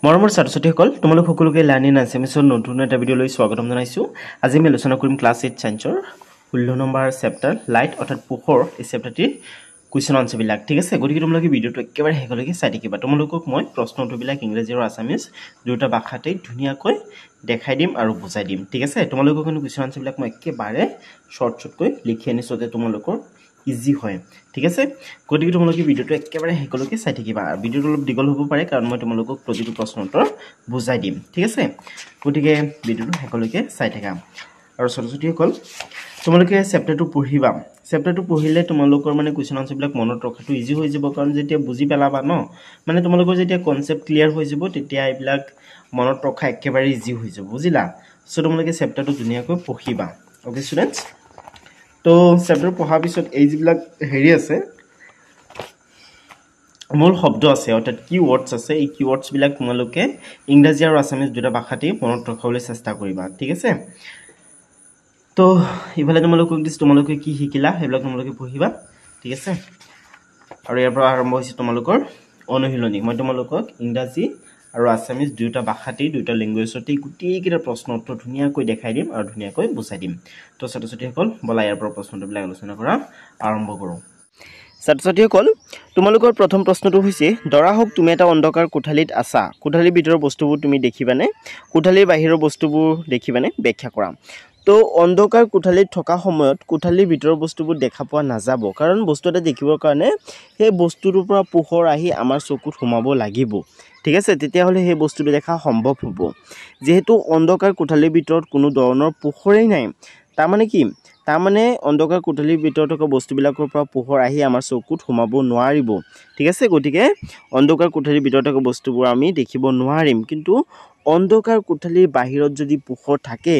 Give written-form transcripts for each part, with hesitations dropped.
মৰমৰ ছাত্ৰ-ছাত্ৰীসকল তোমালোক সকলোকে লাৰ্নিং আছামিছৰ নতুন এটা ভিডিঅ'লৈ স্বাগতম জনাইছোঁ। আজি আমি আলোচনা কৰিম ক্লাছ 8 সায়েন্সৰ 16 নম্বৰ চেপ্টাৰ লাইট অৰ্থাৎ পোহৰ এই চেপ্টাৰটিৰ কুৱেশ্যন আনসাৰবিলাক ঠিক আছে। গতিকে তোমালোকে ভিডিঅ'টো একেবাৰে শেষলৈকে চাই থাকিবা। তোমালোকক মই প্ৰশ্ন উত্তৰবিলাক ইংৰাজী আৰু আছামিজ দুটা ভাষাতেই ধুনীয়াকৈ দেখাই দিম আৰু বুজাই দিম ঠিক আছে। তোমালোকৰ কিন্তু কুৱেশ্যন আনসাৰবিলাক মই একেবাৰে শ্বৰ্টকৈ লিখি আনিছোঁ যে তোমালোকৰ ইজি হয় ঠিক আছে। গতিকে তোমালোকে ভিডিঅ'টো একেবাৰে শেষলৈকে চাই থাকিবা। ভিডিঅ'টো অলপ দীঘল হ'ব পাৰে কাৰণ মই তোমালোকক প্ৰতিটো প্ৰশ্ন উত্তৰ বুজাই দিম ঠিক আছে। গতিকে ভিডিঅ'টো শেষলৈকে চাই থাকা। আৰু ছাত্ৰ-ছাত্ৰীসকল তোমালোকে চেপ্টাৰটো পঢ়িবা। চেপ্টাৰটো পঢ়িলে তোমালোকৰ মানে কুৱেশ্যন আনসাৰবিলাক মনত ৰখাটো ইজি হৈ যাব, কাৰণ যেতিয়া বুজি পেলাবা ন মানে তোমালোকৰ যেতিয়া কনচেপ্ট ক্লিয়াৰ হৈ যাব তেতিয়া এইবিলাক মনত ৰখা একেবাৰে ইজি হৈ যাব, বুজিলা। চ' তোমালোকে চেপ্টাৰটো ধুনীয়াকৈ পঢ়িবা। অ'কে ষ্টুডেণ্টছ, তো চেপ্টাৰ পঢ়াৰ পিছত এই যিবিলাক হেৰি আছে মূল শব্দ আছে অৰ্থাৎ কিৱৰ্ডছ আছে, এই কিৱৰ্ডছবিলাক তোমালোকে ইংৰাজী আৰু আছামিজ দুটা ভাষাতেই মনত ৰখাবলৈ চেষ্টা কৰিবা ঠিক আছে। তো ইফালে তোমালোকে কি শিকিলা সেইবিলাক তোমালোকে পঢ়িবা ঠিক আছে। আৰু ইয়াৰ পৰা আৰম্ভ হৈছে তোমালোকৰ অনুশীলনী। মই তোমালোকক ইংৰাজী আৰু আছামিজ দুটা ভাষাতেই দুটা লেংগুৱেজতেই গোটেইকেইটা প্ৰশ্ন উত্তৰ ধুনীয়াকৈ দেখাই দিম আৰু ধুনীয়াকৈ বুজাই দিম। তো ছাত্ৰ-ছাত্ৰীসকল বলা ইয়াৰ পৰা প্ৰশ্ন উত্তৰবিলাক আলোচনা কৰা আৰম্ভ কৰোঁ। ছাত্ৰ-ছাত্ৰীসকল তোমালোকৰ প্ৰথম প্ৰশ্নটো হৈছে, ধৰা হওক তুমি এটা অন্ধকাৰ কোঠালিত আছা, কোঠালিৰ ভিতৰৰ বস্তুবোৰ তুমি দেখিবানে, কোঠালিৰ বাহিৰৰ বস্তুবোৰ দেখিবানে, ব্যাখ্যা কৰা। তো অন্ধকাৰ কোঠালিত থকা সময়ত কোঠালিৰ ভিতৰৰ বস্তুবোৰ দেখা পোৱা নাযাব, কাৰণ বস্তু এটা দেখিবৰ কাৰণে সেই বস্তুটোৰ পৰা পোহৰ আহি আমাৰ চকুত সোমাব লাগিব ঠিক আছে, তেতিয়াহ'লে সেই বস্তুটো দেখা সম্ভৱ হ'ব। যিহেতু অন্ধকাৰ কোঠালিৰ ভিতৰত কোনো ধৰণৰ পোহৰেই নাই, তাৰমানে কি, তাৰমানে অন্ধকাৰ কোঠালিৰ ভিতৰত থকা বস্তুবিলাকৰ পৰা পোহৰ আহি আমাৰ চকুত সোমাব নোৱাৰিব ঠিক আছে। গতিকে অন্ধকাৰ কোঠালিৰ ভিতৰত থকা বস্তুবোৰ আমি দেখিব নোৱাৰিম, কিন্তু অন্ধকাৰ কোঠালিৰ বাহিৰত যদি পোহৰ থাকে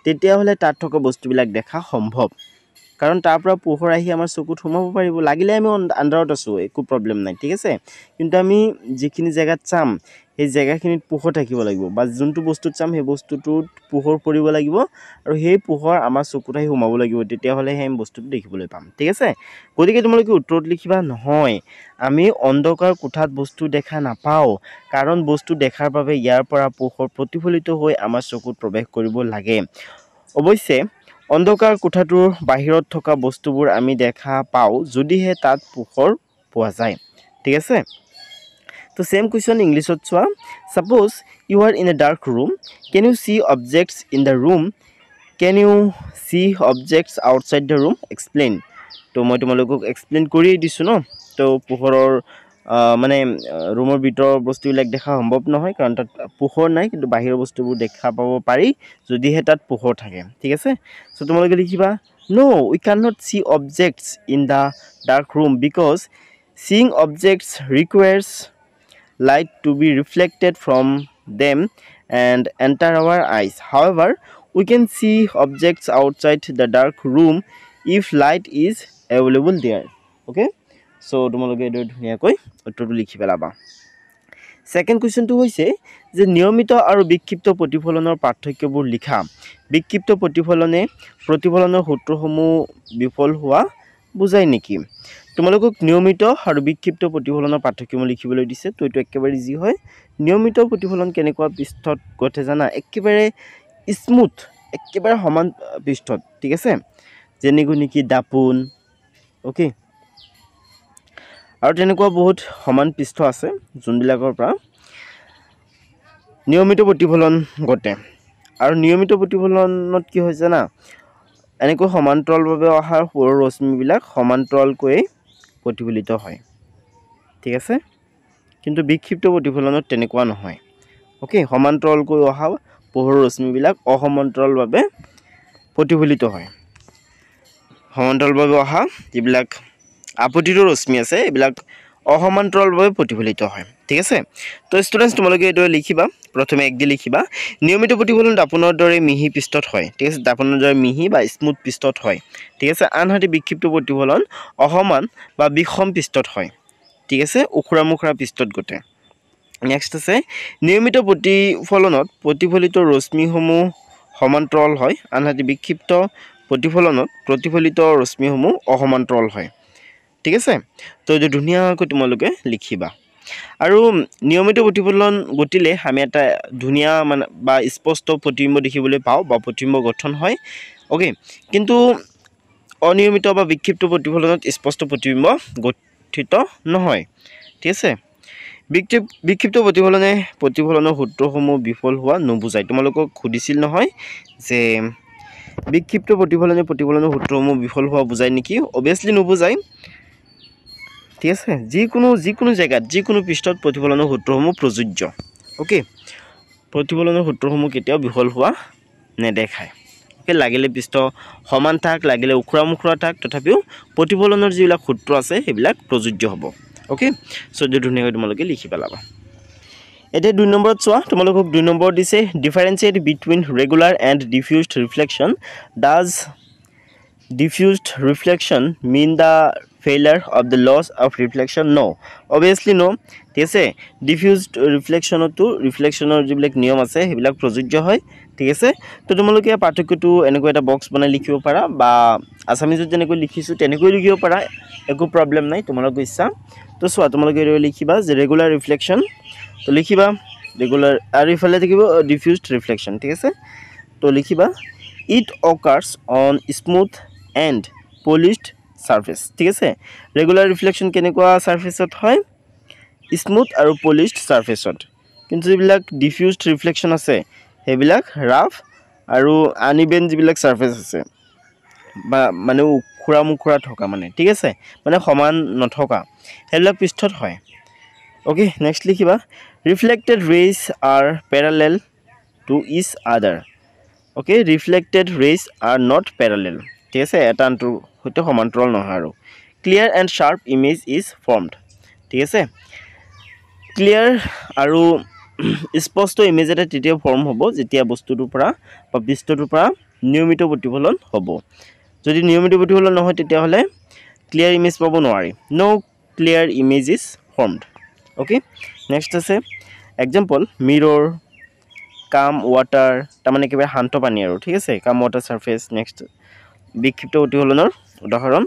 তেতিয়াহ'লে তাত থকা বস্তুবিলাক দেখা সম্ভৱ, কাৰণ তাৰ পৰা পোহৰ আহি আমাৰ চকুত সোমাব পাৰিব। লাগিলে আমি আন্ধাৰত আছোঁ, একো প্ৰব্লেম নাই ঠিক আছে, কিন্তু আমি যিখিনি জেগাত চাম সেই জেগাখিনিত পোহৰ থাকিব লাগিব, বা যোনটো বস্তুত চাম সেই বস্তুটোত পোহৰ পৰিব লাগিব আৰু সেই পোহৰ আমাৰ চকুত আহি সোমাব লাগিব, তেতিয়াহ'লেহে আমি বস্তুটো দেখিবলৈ পাম ঠিক আছে। গতিকে তোমালোকে উত্তৰত লিখিবা, নহয় আমি অন্ধকাৰ কোঠাত বস্তু দেখা নাপাওঁ, কাৰণ বস্তু দেখাৰ বাবে ইয়াৰ পৰা পোহৰ প্ৰতিফলিত হৈ আমাৰ চকুত প্ৰৱেশ কৰিব লাগে। অৱশ্যে অন্ধকাৰ কোঠাটোৰ বাহিৰত থকা বস্তুবোৰ আমি দেখা পাওঁ যদিহে তাত পোহৰ পোৱা যায় ঠিক আছে। তো সেম কুৱেশ্যন ইংলিছত চোৱা, suppose you are in a dark room, can you see objects in the room, can you see objects outside the room, explain. তো মই তোমালোকক এক্সপ্লেইন কৰিয়ে দিছোঁ ন। তো পোহৰৰ মানে ৰুমৰ ভিতৰৰ বস্তুবিলাক দেখা সম্ভৱ নহয়, কাৰণ তাত পোহৰ নাই, কিন্তু বাহিৰৰ বস্তুবোৰ দেখা পাব পাৰি যদিহে তাত পোহৰ থাকে ঠিক আছে। চ' তোমালোকে লিখিবা, no we can not see objects in the dark room because seeing objects requires light to be reflected from them and enter our eyes. However, we can see objects outside the dark room if light is available there. Okay, so তোমালোকে এইটো ধুনীয়াকৈ উত্তৰটো লিখি পেলাবা। Second কুৱেশ্যনটো হৈছে যে নিয়মিত আৰু বিক্ষিপ্ত প্ৰতিফলনৰ পাৰ্থক্যবোৰ লিখা। বিক্ষিপ্ত প্ৰতিফলনে প্ৰতিফলনৰ সূত্ৰসমূহ বিফল হোৱা বুজায় নেকি। তোমালোকক নিয়মিত আৰু বিক্ষিপ্ত প্ৰতিফলনৰ পাৰ্থক্যসমূহ লিখিবলৈ দিছে, তো এইটো একেবাৰে ইজি হয়। নিয়মিত প্ৰতিফলন কেনেকুৱা পৃষ্ঠত ঘটে জানা, একেবাৰে স্মুথ, একেবাৰে সমান পৃষ্ঠত ঠিক আছে, যেনেকৈ নেকি দাপোন। অ'কে, আৰু তেনেকুৱা বহুত সমান পৃষ্ঠ আছে যোনবিলাকৰ পৰা নিয়মিত প্ৰতিফলন ঘটে। আৰু নিয়মিত প্ৰতিফলনত কি হয় জানা, এনেকৈ সমান্তৰালভাৱে অহা সৌৰ ৰশ্মিবিলাক সমান্তৰালকৈ প্ৰতিফলিত হয় ঠিক আছে, কিন্তু বিক্ষিপ্ত প্ৰতিফলনত তেনেকুৱা নহয়। অ'কে, সমান্তৰালকৈ অহা পোহৰৰ ৰশ্মিবিলাক অসমান্তৰালভাৱে প্ৰতিফলিত হয়। সমান্তৰালভাৱে অহা যিবিলাক আপতিত ৰশ্মি আছে এইবিলাক অসমান্তৰালভাৱে প্ৰতিফলিত হয় ঠিক আছে। তো ষ্টুডেণ্টছ তোমালোকে এইদৰে লিখিবা, প্ৰথমে এক দি লিখিবা, নিয়মিত প্ৰতিফলন দাপোনৰ দৰে মিহি পৃষ্ঠত হয় ঠিক আছে, দাপোনৰ দৰে মিহি বা স্মুথ পৃষ্ঠত হয় ঠিক আছে, আনহাতে বিক্ষিপ্ত প্ৰতিফলন অসমান বা বিষম পৃষ্ঠত হয় ঠিক আছে, উখুৰা মুখুৰা পৃষ্ঠত ঘটে। নেক্সট আছে, নিয়মিত প্ৰতিফলনত প্ৰতিফলিত ৰশ্মিসমূহ সমান্তৰাল হয়, আনহাতে বিক্ষিপ্ত প্ৰতিফলনত প্ৰতিফলিত ৰশ্মিসমূহ অসমান্তৰাল হয় ঠিক আছে। তো এইটো ধুনীয়াকৈ তোমালোকে লিখিবা। আৰু নিয়মিত প্ৰতিফলন ঘটিলে আমি এটা ধুনীয়া মানে বা স্পষ্ট প্ৰতিবিম্ব দেখিবলৈ পাওঁ বা প্ৰতিবিম্ব গঠন হয় ওকে কিন্তু অনিয়মিত বা বিক্ষিপ্ত প্ৰতিফলনত স্পষ্ট প্ৰতিবিম্ব গঠিত নহয় ঠিক আছে বিক্ষিপ্ত প্ৰতিফলনৰ সূত্ৰসমূহ বিফল হোৱা নুবুজায় তোমালোকক সুধিছিল নহয় যে বিক্ষিপ্ত প্ৰতিফলনৰ সূত্ৰসমূহ বিফল হোৱা বুজায় নেকি অবিয়াসলি নুবুজায় ঠিক আছে যিকোনো জায়গাত যিকোনো পৃষ্ঠত প্ৰতিফলনৰ সূত্ৰসমূহ প্ৰযোজ্য ওকে প্ৰতিফলনৰ সূত্ৰসমূহ কেতিয়াও বিফল হোৱা নেদেখায় ওকে লাগিলে পৃষ্ঠ সমান থাক লাগিলে উখুৰা মুখুৰা থাক তথাপিও প্ৰতিফলনৰ যিবিলাক সূত্ৰ আছে সেইবিলাক প্ৰযোজ্য হ'ব ওকে সো ধুনীয়াকৈ তোমালোকে লিখি পেলাবা এতিয়া 2 নম্বৰত চোৱা তোমালোকক 2 নম্বৰ দিছে differentiate between regular and diffused reflection does diffused reflection mean the failure of the loss of reflection no obviously no ঠিক আছে diffused reflection to reflection যিবিলাক নিয়ম আছে সেইবিলাক প্ৰযোজ্য হয় ঠিক আছে তো তোমালোকে পাৰ্থক্যটো এনেকৈ এটা বক্স বনাই লিখিব পাৰা বা আসামিজত যেনেকৈ লিখিছো তেনেকৈ লিখিব পাৰা একো প্ৰবলেম নাই তোমালোকৰ ইচ্ছা তো চোৱা তোমালোকে লিখিবা যে ৰেগুলাৰ ৰিফ্লেকশ্যন তো লিখিবা ৰেগুলাৰ আৰু ইফালে থাকিব diffused reflection ঠিক আছে তো লিখিবা it occurs on smooth and polished surface ঠিক আছে ৰেগুলাৰ ৰিফ্লেকশ্যন কেনেকুৱা সাৰফেসত হয় স্মুথ আৰু পলিশড সাৰফেসত কিন্তু যিবিলাক ডিফিউজড ৰিফ্লেকশ্যন আছে সেইবিলাক ৰাফ আৰু আনইভেন যিবিলাক সাৰফেস আছে বা মানে উখুৰা মুখুৰা থকা মানে ঠিক আছে মানে সমান নথকা সেইবিলাক পৃষ্ঠত হয় ওকে নেক্সট লিখিবা reflected rays are parallel to each other okay reflected rays are not parallel ঠিক আছে এটা আনটোৰ সৈতে সমান্তৰাল নহয় আৰু clear and sharp image is formed ঠিক আছে clear আৰু স্পষ্ট ইমেজ এটা তেতিয়া ফৰ্ম হ'ব যেতিয়া বস্তুটোৰ পৰা বা পৃষ্ঠটোৰ পৰা নিয়মিত প্ৰতিফলন হ'ব যদি নিয়মিত প্ৰতিফলন নহয় তেতিয়া হলে clear image পাব নোৱাৰি no clear image is formed okay next আছে example mirror calm water তাৰমানে কিবা শান্ত পানী আৰু ঠিক আছে calm water surface next বিক্ষিপ্ত প্ৰতিফলনৰ উদাহৰণ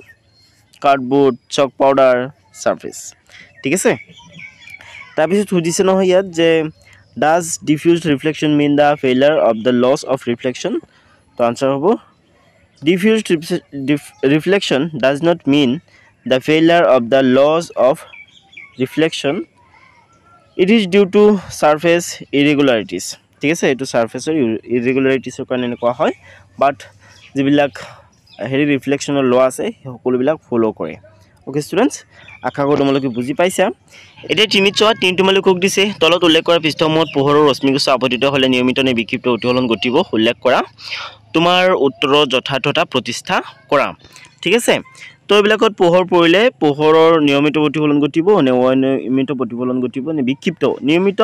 কাৰ্ডবোৰ্ড চক পাউডাৰ সাৰফেস ঠিক আছে তাৰ পিছত সুধিছে নহয় ইয়াত যে does diffused reflection mean the failure of the loss of reflection তো আনসাৰ হ'ব diffused reflection does not mean the failure of the loss of reflection it is due to surface irregularities ঠিক আছে এটো সাৰফেসৰ ইৰেগুলাৰিটিছৰ কাৰণে কোৱা হয় বাট যিবিলাক হেৰি ৰিফ্লেকশ্যনৰ ল আছে সকলোবিলাক ফলো কৰে ওকে ষ্টুডেন্টস আশা কৰো তোমালোকে বুজি পাইছা এতিয়া তিনিত চোৱা তিন তোমালোকক দিছে তলত উল্লেখ কৰা পৃষ্ঠসমূহত পোহৰৰ ৰশ্মিগুচ্ছ আপতিত হলে নিয়মিত নে বিক্ষিপ্ত প্ৰতিফলন ঘটিব উল্লেখ কৰা তোমাৰ উত্তৰৰ যথাৰ্থতা প্ৰতিষ্ঠা কৰা ঠিক আছে তো এইবিলাকত পোহৰ পৰিলে পোহৰৰ নিয়মিত প্ৰতিফলন ঘটিব নে অনিয়মিত প্ৰতিফলন ঘটিব নে বিক্ষিপ্ত নিয়মিত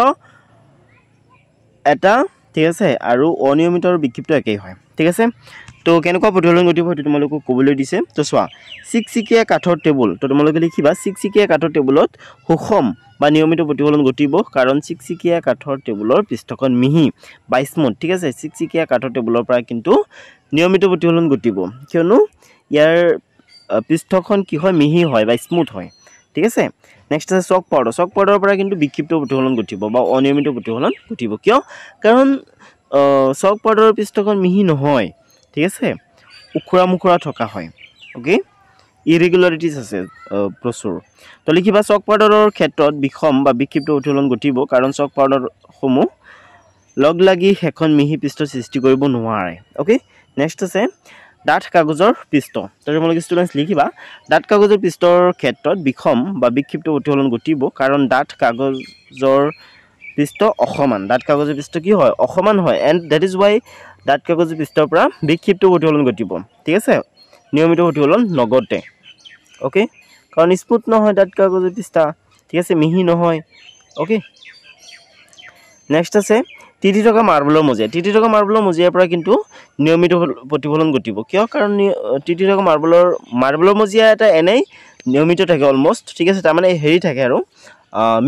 এটা ঠিক আছে আৰু অনিয়মিত আৰু বিক্ষিপ্ত একেই হয় ঠিক আছে তো কেনেকুৱা প্ৰতিফলন ঘটিব সেইটো তোমালোকক ক'বলৈ দিছে তো চোৱা চিকচিকিয়া কাঠৰ টেবুল তো তোমালোকে লিখিবা চিকচিকিয়া কাঠৰ টেবুলত সুষম বা নিয়মিত প্ৰতিফলন ঘটিব কাৰণ চিকচিকিয়া কাঠৰ টেবুলৰ পৃষ্ঠখন মিহি বা স্মুথ ঠিক আছে চিকচিকিয়া কাঠৰ টেবুলৰ পৰা কিন্তু নিয়মিত প্ৰতিফলন ঘটিব কিয়নো ইয়াৰ পৃষ্ঠখন কি হয় মিহি হয় বা স্মুথ হয় ঠিক আছে নেক্সট আছে চক পাউডাৰৰ পৰা কিন্তু বিক্ষিপ্ত প্ৰতিফলন ঘটিব বা অনিয়মিত প্ৰতিফলন ঘটিব কিয় কাৰণ চক পাউডাৰৰ পৃষ্ঠখন মিহি নহয় ঠিক আছে উখুৰা মুখুৰা থকা হয় ওকে ইৰেগুলাৰিটিজ আছে প্ৰচুৰ তো লিখিবা চক পাউডাৰৰ ক্ষেত্ৰত বিষম বা বিক্ষিপ্ত প্ৰতিফলন ঘটিব কাৰণ চক পাউডাৰ সমূহ লগ লাগি এখন মিহি পৃষ্ঠ সৃষ্টি কৰিব নোৱাৰে ওকে নেক্সট আছে ডাঠ কাগজৰ পৃষ্ঠ তো তোমালোকে ষ্টুডেন্টস লিখিবা ডাঠ কাগজৰ পৃষ্ঠৰ ক্ষেত্ৰত বিষম বা বিক্ষিপ্ত প্ৰতিফলন ঘটিব কাৰণ ডাঠ কাগজৰ পৃষ্ঠ অসমান ডাঠ কাগজৰ পৃষ্ঠ কি হয় অসমান হয় এন্ড দ্যাট ইজ ওয়াই ডাঠ কাগজৰ পৃষ্ঠৰ পৰা বিক্ষিপ্ত প্ৰতিফলন ঘটিব ঠিক আছে নিয়মিত প্ৰতিফলন নঘটে ওকে কাৰণ স্মুথ নহয় ডাঠ কাগজৰ পৃষ্ঠ ঠিক আছে মিহি নহয় ওকে নেক্সট আছে টিটি থকা মাৰ্বলৰ মজিয়াৰ পৰা কিন্তু নিয়মিত প্ৰতিফলন ঘটিব কিয় কাৰণ টিটি থকা মাৰ্বলৰ মজিয়া এটা এনেই নিয়মিত থাকে অলমোস্ট ঠিক আছে তাৰ মানে হেৰি থাকে আৰু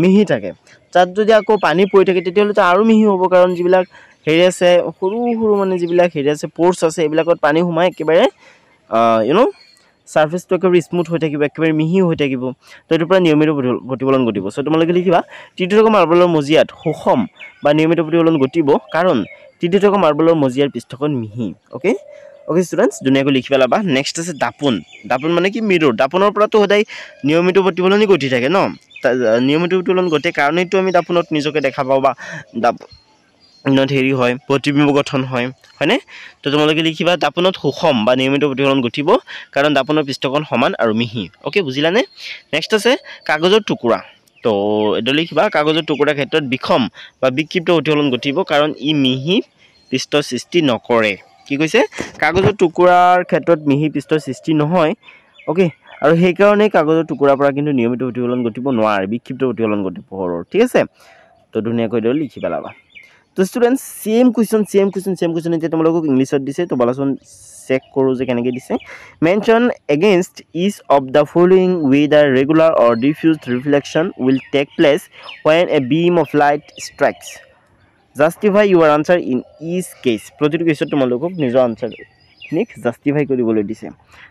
মিহি থাকে তাত যদি আকৌ পানী পৰি থাকে তেতিয়াহ'লে আৰু মিহি হ'ব কাৰণ যিবিলাক হেৰি আছে সৰু সৰু মানে যিবিলাক হেৰি আছে পোৰ্স আছে এইবিলাকত পানী সোমাই একেবাৰে সাৰফেসটো একেবাৰে স্মুথ হৈ থাকিব একেবাৰে মিহি হৈ থাকিব তো এটোৰ পৰা নিয়মিত প্ৰতিফলন ঘটিব সো তোমালোকে লিখিবা টি2 থকা মাৰ্বলৰ মজিয়াত সুষম বা নিয়মিত প্ৰতিফলন ঘটিব কাৰণ টি2 থকা মাৰ্বলৰ মজিয়াৰ পৃষ্ঠখন মিহি ওকে ওকে স্টুডেন্টস ধুনীয়াকৈ লিখি পেলাবা নেক্সট আছে দাপোন দাপোন মানে কি মিৰৰ দাপোনৰ পৰাটো সদায় নিয়মিত প্ৰতিফলনই ঘটি থাকে ন নিয়মিত প্ৰতিফলন ঘটে কাৰণেইটো আমি দাপোনত নিজকে দেখা পাওঁ বা দাপোনত হেৰি হয় প্ৰতিবিম্ব গঠন হয় হয়নে তো তোমালোকে লিখিবা দাপোনত সুষম বা নিয়মিত প্ৰতিফলন ঘটিব কাৰণ দাপোনৰ পৃষ্ঠখন সমান আৰু মিহি ওকে বুজিলানে নেক্সট আছে কাগজৰ টুকুৰা তো এটো লিখিবা কাগজৰ টুকুৰাৰ ক্ষেত্ৰত বিষম বা বিক্ষিপ্ত প্ৰতিফলন ঘটিব কাৰণ ই মিহি পৃষ্ঠ সৃষ্টি নকৰে কি কৈছে কাগজৰ টুকুৰাৰ ক্ষেত্ৰত মিহি পৃষ্ঠ সৃষ্টি নহয় ওকে আৰু সেই কাৰণে কাগজৰ টুকুৰাৰ পৰা কিন্তু নিয়মিত প্ৰতিফলন ঘটিব নোৱাৰে বিক্ষিপ্ত প্ৰতিফলন ঘটিব পোহৰৰ ঠিক আছে তো ধুনীয়াকৈ দল লিখি পেলাবা তো স্টুডেন্টস সেম কোৱেশ্চন এতিয়া তোমালোকক ইংলিছত দিছে তো বলাচোন চেক কৰো যে কেনেকৈ দিছে mention against each of the following whether regular or diffused reflection will take place when a beam of light strikes justify your answer in each case প্ৰতিটো কেছত তোমালোকক নিজৰ আনসাৰখিনিক জাস্টিফাই কৰিবলৈ দিছে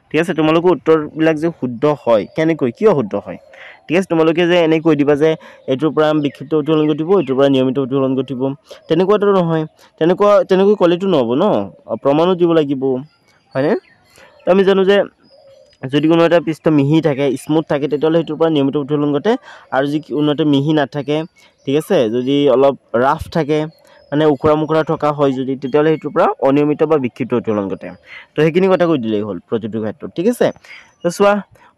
ঠিক আছে তোমালোকৰ উত্তৰবিলাক যে শুদ্ধ হয় কেনেকৈ কিয় শুদ্ধ হয় ঠিক আছে তোমালোকে যে এনে কৈ দিবা যে এটোৰ পৰা বিক্ষিপ্ত প্ৰতিফলন ঘটিব এটোৰ পৰা নিয়মিত প্ৰতিফলন ঘটিব তেনেকুৱাটো নহয় তেনেকৈ কলেটো নহব ন প্ৰমাণো দিব লাগিব হয়নে তো আমি জানো যে যদি কোনো এটা পৃষ্ঠ মিহি থাকে স্মুথ থাকে তেতিয়াহ'লে এটোৰ পৰা নিয়মিত প্ৰতিফলন ঘটে আৰু যদি কোনোটা মিহি নাথাকে ঠিক আছে যদি অলপ ৰাফ থাকে মানে উখৰা মুখৰা থকা হয় যদি তেতিয়াহ'লে এটোৰ পৰা অনিয়মিত বা বিক্ষিপ্ত প্ৰতিফলন ঘটে তো সেইখিনি কথা কৈ দিলেই হ'ল প্ৰতিটো ক্ষেত্ৰত ঠিক আছে তো চোৱা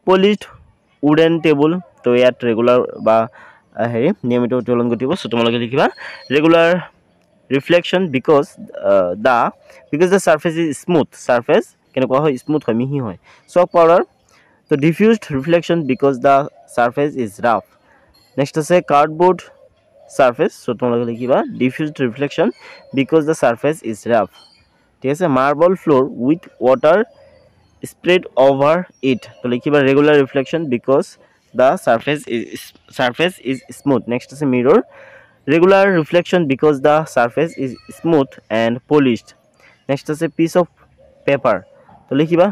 পলিশ্ড উডেন টেবুল তো ইয়াত ৰেগুলাৰ বা হেৰি নিয়মিত প্ৰতিফলন ঘটিব সো তোমালোকে লিখিবা regular reflection because the surface is smooth surface কেনেকুৱা হয় স্মুথ হয় মিহি হয় চক পাউডাৰ তো diffused reflection because the surface is rough next আছে কার্ডবোর্ড সারফেস সো তোমালোকে লিখিবা diffused reflection because the surface is rough ঠিক আছে marble floor with water spread over it তো লিখিবা regular reflection because the surface is smooth next আছে mirror regular reflection because the surface is smooth and polished next আছে piece of paper তো লিখিবা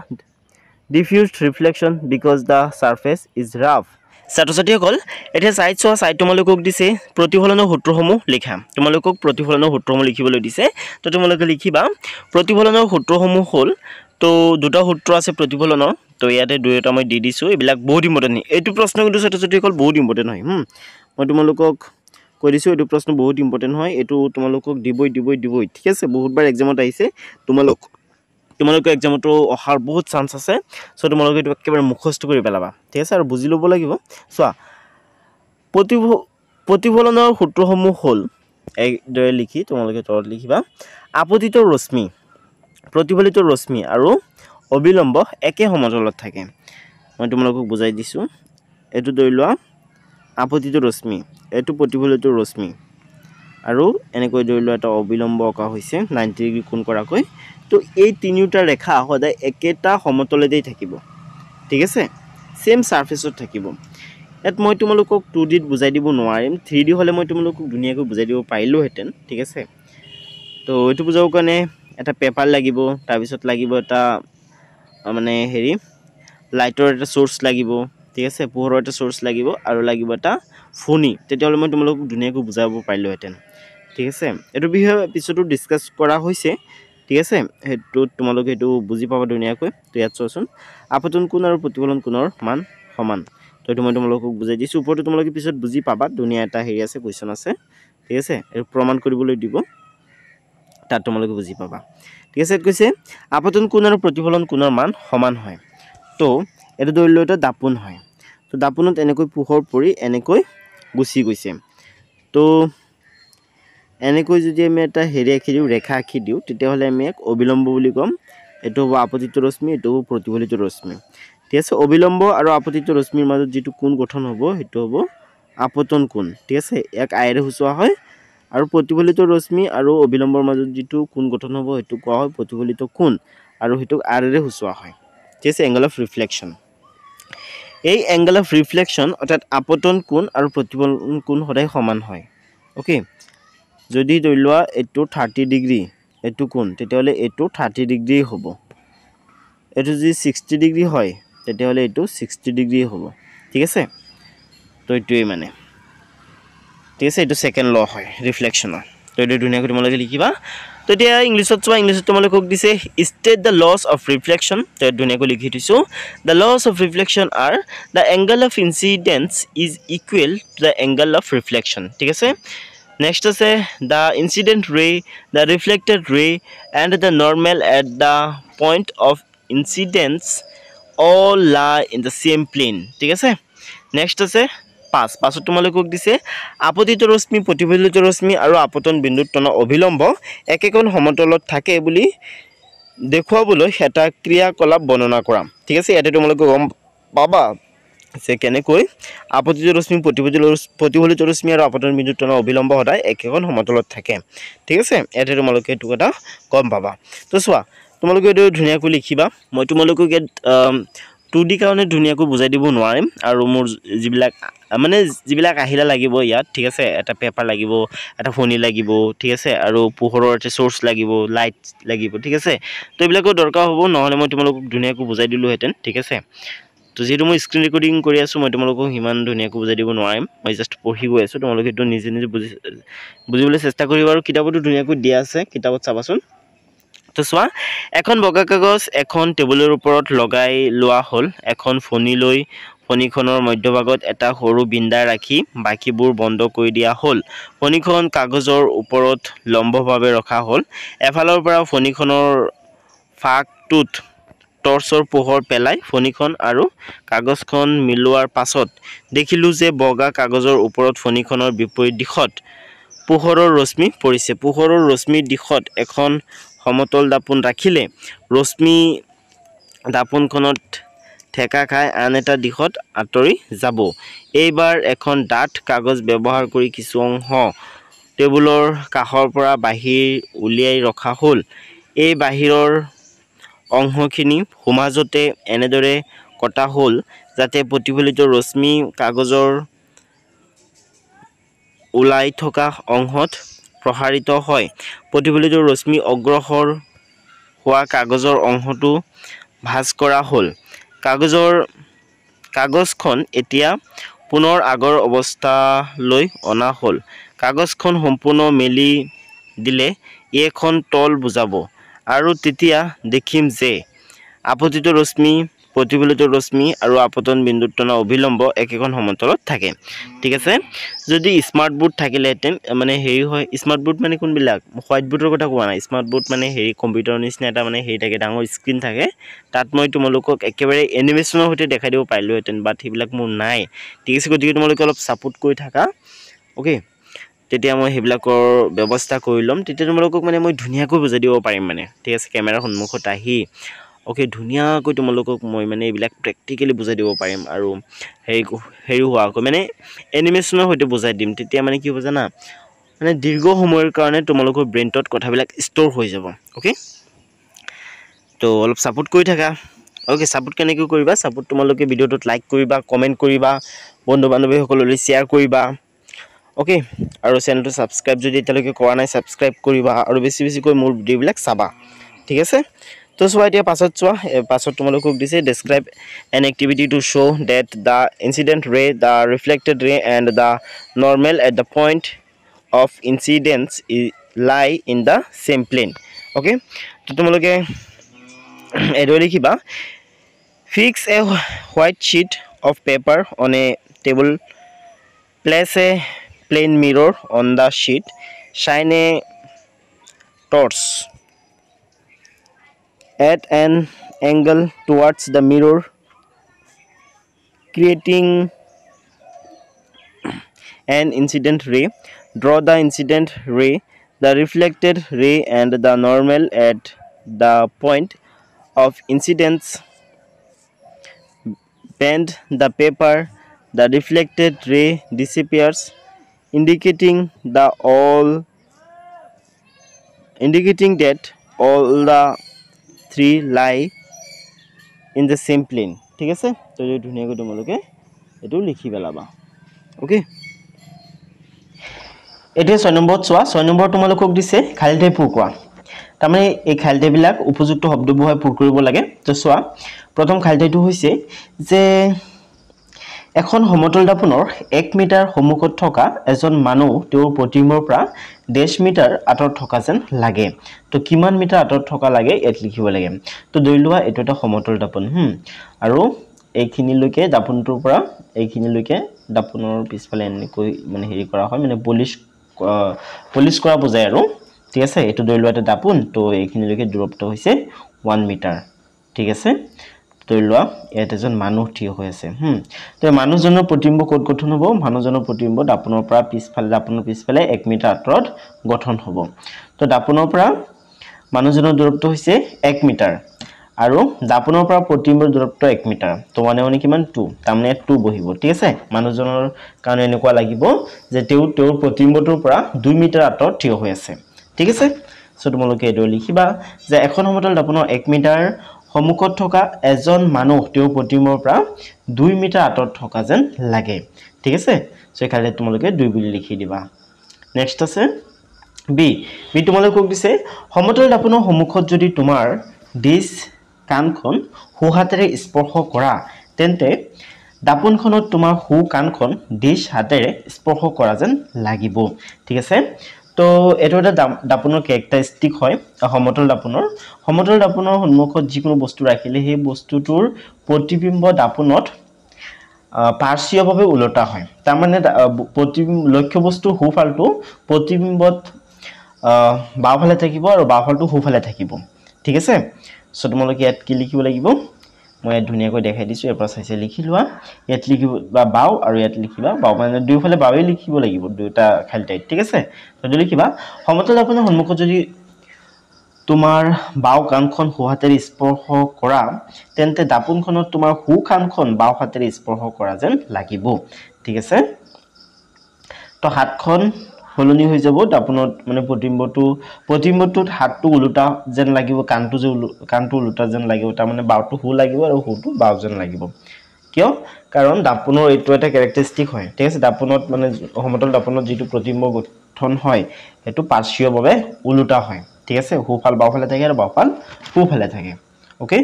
diffused reflection because the surface is rough ছাত্ৰ ছাত্ৰীসকল এতিয়া side চোৱা সাইড তোমালোকক দিছে প্ৰতিফলনৰ সূত্ৰসমূহ লিখা তোমালোকক প্ৰতিফলনৰ সূত্ৰসমূহ লিখিবলৈ দিছে তো তোমালোকে লিখিবা প্ৰতিফলনৰ সূত্ৰসমূহ হ'ল তো দুটা সূত্ৰ আছে প্ৰতিফলনৰ তো ইয়াতে দুইটা মই দি দিছো এইবিলাক বহুত ইম্পৰ্টেন্ট এইটো প্ৰশ্ন কিন্তু ছাত্ৰ ছাত্ৰীসকল বহুত ইম্পৰ্টেন্ট হয় মই তোমালোকক কৈ দিছো এইটো প্ৰশ্ন বহুত ইম্পৰ্টেন্ট হয় এইটো তোমালোকক দিবই ঠিক আছে বহুতবাৰ এক্সামত আহিছে তোমালোকে এক্সামটো অহাৰ বহুত চান্স আছে সো তোমালোকে এইটো একেবাৰে মুখস্থ কৰি পেলাবা ঠিক আছে আৰু বুজি ল'ব লাগিব চোৱা প্ৰতিফলনৰ সূত্ৰসমূহ হ'ল এইদৰে লিখি তোমালোকে তলত লিখিবা আপতিত ৰশ্মি প্ৰতিফলিত ৰশ্মি আৰু অবিলম্ব একে সমতলত থাকে মই তোমালোকক বুজাই দিছো এটো ধৰি লোৱা আপতিত ৰশ্মি এটো প্ৰতিফলিত ৰশ্মি আৰু এনেকৈ ধৰি লোৱা এটা অবিলম্ব অকা হৈছে 90 ডিগ্ৰী কোণ কৰাকৈ তো এই তিনিটা ৰেখা সদায় একেটা সমতলতেই থাকিব ঠিক আছে সেম সাৰফেসত থাকিব এত মই তোমালোকক 2D ত বুজাই দিব নোৱাৰিম 3D হলে মই তোমালোকক ধুনীয়াকৈ বুজাই দিব পাৰিলো হেতেন ঠিক আছে তো এটো বুজাও কাৰণে এটা পেপাৰ লাগিব তাৰ পিছত লাগিব এটা মানে হেৰি লাইটৰ এটা সোৰ্স লাগিব ঠিক আছে পোহৰৰ এটা সোৰ্স লাগিব আৰু লাগিব এটা ফোনি তেতিয়াহলে মই তোমালোকক ধুনীয়াকৈ বুজাব পাৰিলো হেতেন ঠিক আছে এটো বিষয়ে পিছতো ডিসকাস কৰা হৈছে ঠিক আছে হেতু তোমালোকে এটো বুজি পাবা ধুনীয়াকৈ তো ইয়াত চোৱাচোন আপতন কোণ আৰু প্ৰতিফলন কোণৰ মান সমান তো এটো মই তোমালোকক বুজাই দিছো ওপৰটো তোমালোকে পিছত বুজি পাবা ধুনীয়া এটা হেৰি আছে কোৱেশ্চন আছে ঠিক আছে এটো প্ৰমাণ কৰিবলৈ দিব তাত তোমালোকে বুজি পাবা ঠিক আছে কৈছে আপতন কোণ আৰু প্ৰতিফলন কোণৰ মান সমান হয় তো এটো ধৰি লও এটা দাপোন হয় তো দাপোনত এনেকৈ পোহৰ পৰি এনেকৈ গুছি গৈছে তো এনেকৈ যদি আমি এটা হেৰি আঁকি দিও ৰেখা আঁকি দিও তেতিয়াহলে আমি এক অবিলম্ব বুলি কম এটো হ'ব আপতিত ৰশ্মি এটো প্ৰতিফলিত ৰশ্মি ঠিক আছে অবিলম্ব আৰু আপতিত ৰশ্মিৰ মাজত যেটো কোণ গঠন হ'ব হেতু হ'ব আপতন কোণ ঠিক আছে এক আইৰে হুচোৱা হয় আৰু প্ৰতিফলিত ৰশ্মি আৰু অবিলম্বৰ মাজত যেটো কোণ গঠন হ'ব হেতু কোৱা হয় প্ৰতিফলিত কোণ আৰু হেতু আইৰে হুচোৱা হয় ঠিক আছে এংগল অফ ৰিফ্লেকশন এই এংগল অফ ৰিফ্লেকশন অৰ্থাৎ আপতন কোণ আৰু প্ৰতিফলন কোণ সদায় সমান হয় ওকে যদি ধৰি লোৱা এটো 30 ডিগ্ৰী এটো কোণ তেতিয়াহলে এটো 30 ডিগ্ৰী হ'ব এটো যদি 60 ডিগ্ৰী হয় তেতিয়াহ'লে এইটো 60 ডিগ্ৰী হ'ব ঠিক আছে তো এইটোৱেই মানে ঠিক আছে এইটো সেকেন্ড ল হয় ৰিফ্লেকশ্যনৰ তো এইটো ধুনীয়াকৈ তোমালোকে লিখিবা তো এতিয়া ইংলিছত চোৱা ইংলিছত তোমালোকক দিছে state the laws of reflection তো ধুনীয়াকৈ লিখি থৈছোঁ the laws of reflection are the angle of incidence is equal to the angle of reflection ঠিক আছে নেক্সট আছে the incident ray the reflected ray and the normal at the point of incidence all lie in the same plane ঠিক আছে next আছে পাঁচত তোমালোকক দিছে আপতিত ৰশ্মি প্ৰতিফলিত ৰশ্মি আৰু আপতন বিন্দুত তন অভিলম্ব একেখন সমতলত থাকে বুলি দেখুৱাবলৈ এটা ক্ৰিয়াকলাপ বৰ্ণনা কৰা ঠিক আছে ইয়াতে তোমালোকে গম পাবা যে কেনেকৈ আপতিত ৰশ্মি প্ৰতিফলিত ৰশ্মি আৰু আপতন বিন্দুত তন অভিলম্ব সদায় একেখন সমতলত থাকে ঠিক আছে ইয়াতে তোমালোকে এইটো কথা গম পাবা তো চোৱা তোমালোকে এইটো ধুনীয়াকৈ লিখিবা মই তোমালোকক 2D কাৰণে ধুনীয়াকৈ বুজাই দিব নোৱাৰিম আৰু মোৰ যিবিলাক আহিলা লাগিব ইয়াত ঠিক আছে এটা পেপাৰ লাগিব এটা ফোনি লাগিব ঠিক আছে আৰু পোহৰৰ এটা সোৰ্স লাগিব লাইট লাগিব ঠিক আছে তো এইবিলাকৰ দৰকাৰ হ'ব নহলে মই তোমালোকক ধুনীয়াকৈ বুজাই দিলোহেঁতেন ঠিক আছে তো যেহেতু মই স্ক্ৰীন ৰেকৰ্ডিং কৰি আছোঁ মই তোমালোকক ইমান ধুনীয়াকৈ বুজাই দিব নোৱাৰিম মই জাষ্ট পঢ়ি গৈ আছোঁ তোমালোকে এইটো নিজে বুজিবলৈ চেষ্টা কৰিবা আৰু কিতাপতো ধুনীয়াকৈ দিয়া আছে কিতাপত চাবাচোন তো চোৱা এখন বগা কাগজ এখন টেবুলৰ ওপৰত লগাই লোৱা হ'ল এখন ফনি লৈ ফনিখনৰ মধ্যভাগত এটা সৰু বিন্দা ৰাখি বাকিবোৰ বন্ধ কৰি দিয়া হ'ল ফনিখন কাগজৰ ওপৰত লম্বভাৱে ৰখা হ'ল এফালৰ পৰা ফনিখনৰ ফাকটোত টৰ্চৰ পোহৰ পেলাই ফনিখন আৰু কাগজখন মিলোৱাৰ পাছত দেখিলোঁ যে বগা কাগজৰ ওপৰত ফনিখনৰ বিপৰীত দিশত পোহৰৰ ৰশ্মি পৰিছে পোহৰৰ ৰশ্মিৰ দিশত এখন সমতল দাপোন ৰাখিলে ৰশ্মি দাপোনখনত ঠেকা খাই আন এটা দিশত আঁতৰি যাব এইবাৰ এখন ডাঠ কাগজ ব্যৱহাৰ কৰি কিছু অংশ টেবুলৰ কাষৰ পৰা বাহিৰ উলিয়াই ৰখা হ'ল এই বাহিৰৰ অংশখিনি সমাজতে এনেদৰে কটা হ'ল যাতে প্ৰতিফলিত ৰশ্মি কাগজৰ ওলাই থকা অংশত প্ৰসাৰিত হয় প্ৰতিফলিত ৰশ্মি অগ্ৰসৰ হোৱা কাগজৰ অংশটো ভাঁজ কৰা হ'ল কাগজখন এতিয়া পুনৰ আগৰ অৱস্থালৈ অনা হ'ল কাগজখন সম্পূৰ্ণ মেলি দিলে এখন তল বুজাব আৰু তেতিয়া দেখিম যে আপতিত ৰশ্মি প্ৰতিফলিত ৰশ্মি আৰু আপতন বিন্দুত তনা অভিলম্ব একেখন সমতলত থাকে ঠিক আছে যদি স্মাৰ্ট বোৰ্ড থাকিলেহেঁতেন মানে হেৰি হয় স্মাৰ্ট বোৰ্ড মানে কোনবিলাক হোৱাইট বোৰ্ডৰ কথা কোৱা নাই স্মাৰ্ট বোৰ্ড মানে হেৰি কম্পিউটাৰৰ নিচিনা এটা মানে হেৰি থাকে ডাঙৰ স্ক্ৰীন থাকে তাত মই তোমালোকক একেবাৰে এনিমেশ্যনৰ সৈতে দেখাই দিব পাৰিলোহেঁতেন বাট সেইবিলাক মোৰ নাই ঠিক আছে গতিকে তোমালোকে অলপ ছাপোৰ্ট কৰি থাকা অ'কে তেতিয়া মই সেইবিলাকৰ ব্যৱস্থা কৰি ল'ম তেতিয়া তোমালোকক মানে মই ধুনীয়াকৈ বুজাই দিব পাৰিম মানে ঠিক আছে কেমেৰাৰ সন্মুখত আহি অ'কে ধুনীয়াকৈ তোমালোকক মই মানে এইবিলাক প্ৰেক্টিকেলি বুজাই দিব পাৰিম আৰু হেৰি হোৱাকৈ মানে এনিমেশ্যনৰ সৈতে বুজাই দিম তেতিয়া মানে কি হ'ব জানা মানে দীৰ্ঘ সময়ৰ কাৰণে তোমালোকৰ ব্ৰেইনটোত কথাবিলাক ষ্ট'ৰ হৈ যাব অ'কে তো অলপ ছাপোৰ্ট কৰি থাকা অ'কে ছাপোৰ্ট কেনেকৈ কৰিবা ছাপোৰ্ট তোমালোকে ভিডিঅ'টোত লাইক কৰিবা কমেণ্ট কৰিবা বন্ধু বান্ধৱীসকললৈ শ্বেয়াৰ কৰিবা অ'কে আৰু চেনেলটো ছাবস্ক্ৰাইব যদি এতিয়ালৈকে কৰা নাই ছাবস্ক্ৰাইব কৰিবা আৰু বেছিকৈ মোৰ ভিডিঅ'বিলাক চাবা ঠিক আছে তো চোৱা এতিয়া পাছত তোমালোকক দিছে describe an activity to show' that the incident ray the reflected ray and the normal at the point of incidence lie in the same plane okay তো তোমালোকে এইদৰে লিখিবা fix a white sheet of paper on a table place a plain mirror on the sheet shine a torch at an angle towards the mirror creating an incident ray draw the incident ray the reflected ray and the normal at the point of incidence bend the paper the reflected ray disappears indicating that all the three lie in the same plane ঠিক আছে তো এই ধুনীয়াকৈ তোমালোকে এটো লিখি পেলাবা okay এতিয়া 6 number চোৱা 6 নম্বৰ তোমালোকক দিছে খালি ঠাই পূৰ কৰা তাৰমানে এই খালিঠাইবিলাক উপযুক্ত শব্দবোৰ হয় পূৰ কৰিব লাগে তো চোৱা প্ৰথম খালিঠাইটো হৈছে যে এখন সমতল দাপোনৰ 1 মিটাৰ সন্মুখত থকা এজন মানুহ তেওঁৰ প্ৰতিবিম্বৰ পৰা 1.5 মিটাৰ আঁতৰত থকা যেন লাগে তো কিমান মিটাৰ আঁতৰত থকা লাগে ইয়াত লিখিব লাগে তো ধৰি লোৱা এইটো এটা সমতল দাপোন আৰু এইখিনিলৈকে দাপোনটোৰ পৰা এইখিনিলৈকে দাপোনৰ পিছফালে এনেকৈ মানে হেৰি কৰা হয় মানে পলিশ কৰা বুজায় আৰু ঠিক আছে এইটো ধৰি লোৱা এটা দাপোন তো এইখিনিলৈকে দূৰত্ব হৈছে 1 মিটাৰ ঠিক আছে ধৰি লোৱা ইয়াত এজন মানুহ থিয় হৈ আছে তো মানুহজনৰ প্ৰতিবিম্ব ক'ত গঠন হ'ব মানুহজনৰ প্ৰতিবিম্ব দাপোনৰ পৰা পিছফালে 1 মিটাৰ আঁতৰত গঠন হ'ব তো দাপোনৰ পৰা মানুহজনৰ দূৰত্ব হৈছে 1 মিটাৰ আৰু দাপোনৰ পৰা প্ৰতিবিম্বৰ দূৰত্ব 1 মিটাৰ তো মানে কিমান 2 তাৰমানে 2 বহিব ঠিক আছে মানুহজনৰ কাৰণে এনেকুৱা লাগিব যে তেওঁৰ প্ৰতিবিম্বটোৰ পৰা 2 মিটাৰ আঁতৰত থিয় হৈ আছে ঠিক আছে সো তোমালোকে এটো লিখিবা যে এখন সমতল দাপোনৰ 1 মিটাৰ সন্মুখত থকা এজন মানুহ তেওঁৰ প্ৰতিবিম্বৰ পৰা 2 মিটাৰ আঁতৰত থকা যেন লাগে ঠিক আছে সো এখানে তোমালোকে 2 বুলি লিখি দিবা নেক্সট আছে বি তোমালোকে কক দিছে সমতল দাপোনৰ সন্মুখত যদি তোমাৰ ডিশ কানখন হু হাতেৰে স্পৰ্শ কৰা তেন্তে দাপোনখনত তোমাৰ হু কানখন ডিশ হাতেৰে স্পৰ্শ কৰা যেন লাগিব ঠিক আছে তো এটো এটা দাপোনৰ ক্যাৰেক্টাৰিস্টিক হয় সমতল দাপোনৰ সন্মুখত যিকোনো বস্তু ৰাখিলে সেই বস্তুটোৰ প্ৰতিবিম্ব দাপোনত পাৰ্শ্বীয়ভাৱে উলটা হয় তাৰ মানে লক্ষ্য বস্তুৰ হুফালটো প্ৰতিবিম্বত বাওফালে থাকিব আৰু বাওফালটো হুফালে থাকিব ঠিক আছে সো তোমালোকে ইয়াত কি লিখিব লাগিব মই ধুনিয়াকৈ দেখাই দিছো এৰ পৰা চাইছে লিখি লোৱা ইয়াত লিখিবা বাও আৰু ইয়াত লিখিবা বাও মানে দুইফালে বাওই লিখিব লাগিব দুটা খালিঠাই ঠিক আছে তো লিখিবা সমতল দাপোনৰ সন্মুখত যদি তোমাৰ বাও কানখন হু হাতেৰে স্পৰ্শ কৰা তেন্তে দাপোনখনত তোমাৰ হু কানখন বাও হাতেৰে স্পৰ্শ কৰা যেন লাগিব ঠিক আছে তো হাতখন হলনি হৈ যাব দাপোনত মানে প্ৰতিবিম্বটোত হাতটো উলুটা যেন লাগিব কানটো উলুটা যেন লাগিব তাৰ মানে বাওটো হু লাগিব আৰু হুটো বাও যেন লাগিব কিয় কাৰণ দাপোনৰ এইটো এটা ক্যাৰেক্টাৰিস্টিক হয় ঠিক আছে দাপোনত মানে সমতল দাপোনত যেটো প্ৰতিবিম্ব গঠন হয় এটো পাৰ্শ্বীয়ভাৱে উলুটা হয় ঠিক আছে হুফাল বাওফালে থাকে আৰু বাওফাল হুফালে থাকে ওকে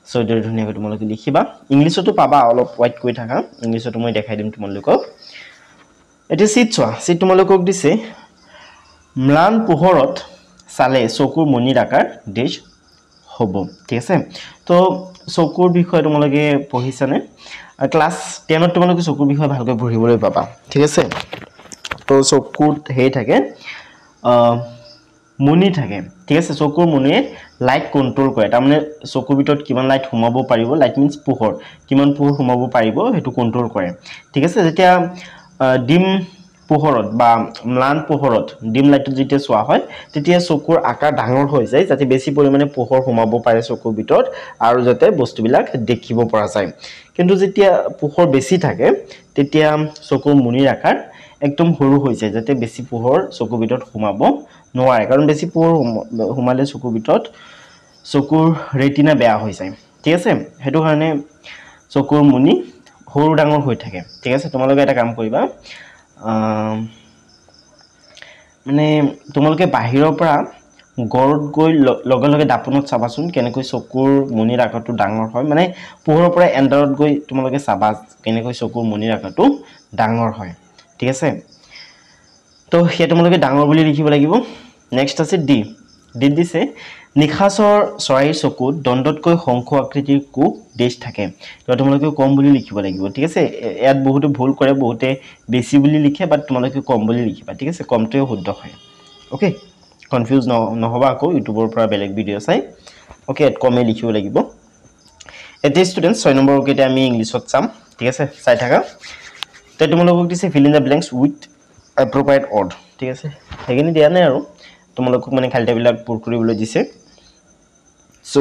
সো এটো ধুনিয়াকৈ তোমালোকে লিখিবা ইংলিছতো পাবা অলপ ওয়াইট কৈ থাকা ইংলিছতো মই দেখাই দিম তোমালোকক এটি সিট তোমালোকক দিছে ম্লান পোহৰত চালে চকুৰ মনিৰ আকাৰ ডিশ হ'ব ঠিক আছে তো চকুৰ বিষয় তোমালোকে পঢ়িছানে ক্লাস 10 ত তোমালোকে চকুৰ বিষয় ভালকৈ পঢ়িবলৈ পাবা ঠিক আছে তো চকুত হে থাকে মনি থাকে ঠিক আছে চকুৰ মনিয়ে লাইট কন্ট্ৰোল কৰে তাৰ মানে চকুৰ ভিতৰত কিমান লাইট সোমাব পাৰিব লাইট মিন্স পোহৰ কিমান পোহৰ সোমাব পাৰিব হেতু কন্ট্ৰোল কৰে ঠিক আছে যেতিয়া ডিম পোহৰত বা ম্লান পোহৰত ডিম লাইটত যেতিয়া চোৱা হয় তেতিয়া চকুৰ আকাৰ ডাঙৰ হৈ যায় যাতে বেছি পৰিমাণে পোহৰ সোমাব পাৰে চকুৰ ভিতৰত আৰু যাতে বস্তুবিলাক দেখিব পৰা যায় কিন্তু যেতিয়া পোহৰ বেছি থাকে তেতিয়া চকুৰ মনিৰ আকাৰ একদম সৰু হৈ যায় যাতে বেছি পোহৰ চকুৰ ভিতৰত সোমাব নোৱাৰে কাৰণ বেছি পোহৰ সোমালে চকুৰ ভিতৰত চকুৰ ৰেটিনা বেয়া হৈ যায় ঠিক আছে হেতু কাৰণে চকুৰ মনি সৰু ডাঙৰ হৈ থাকে ঠিক আছে তোমালোকে এটা কাম কৰিবা মানে তোমালোকে বাহিৰৰ পৰা গৰত গৈ লগে লগে দাপোনত চাবাচোন কেনেকৈ চকুৰ মনিৰ আকাৰটো ডাঙৰ হয় মানে পোহৰৰ পৰা এন্ডাৰত গৈ তোমালোকে চাবা কেনেকৈ চকুৰ মনিৰ আকাৰটো ডাঙৰ হয় ঠিক আছে তো হে তোমালোকে ডাঙৰ বুলি লিখিব লাগিব নেক্সট আছে ডি দিছে নিখাসৰ চৰাইৰ চকুত দণ্ডতকৈ শংখ আকৃতিৰ কু ডিশ থাকে তো তোমালোকে কম বুলি লিখিব লাগিব ঠিক আছে ইয়াত বহুতে ভুল কৰে বহুতে বেছি বুলি লিখে বাট তোমালোকে কম বুলি লিখিবা ঠিক আছে কমটোৱে শুদ্ধ হয় ওকে কনফিউজ নহবা আকৌ ইউটিউবৰ পৰা বেলেগ ভিডিও চাই ওকে এট কমে লিখিব লাগিব এতে স্টুডেন্টস 6 নম্বৰ কেতে আমি ইংলিছত চাম ঠিক আছে চাই থাকা তে তোমালোকক দিছে fill in the blanks with appropriate word ঠিক আছে হেগিনি দিয়া নাই আৰু তোমালোকক মানে খালিটাবিলাক পূৰ কৰিবলৈ দিছে so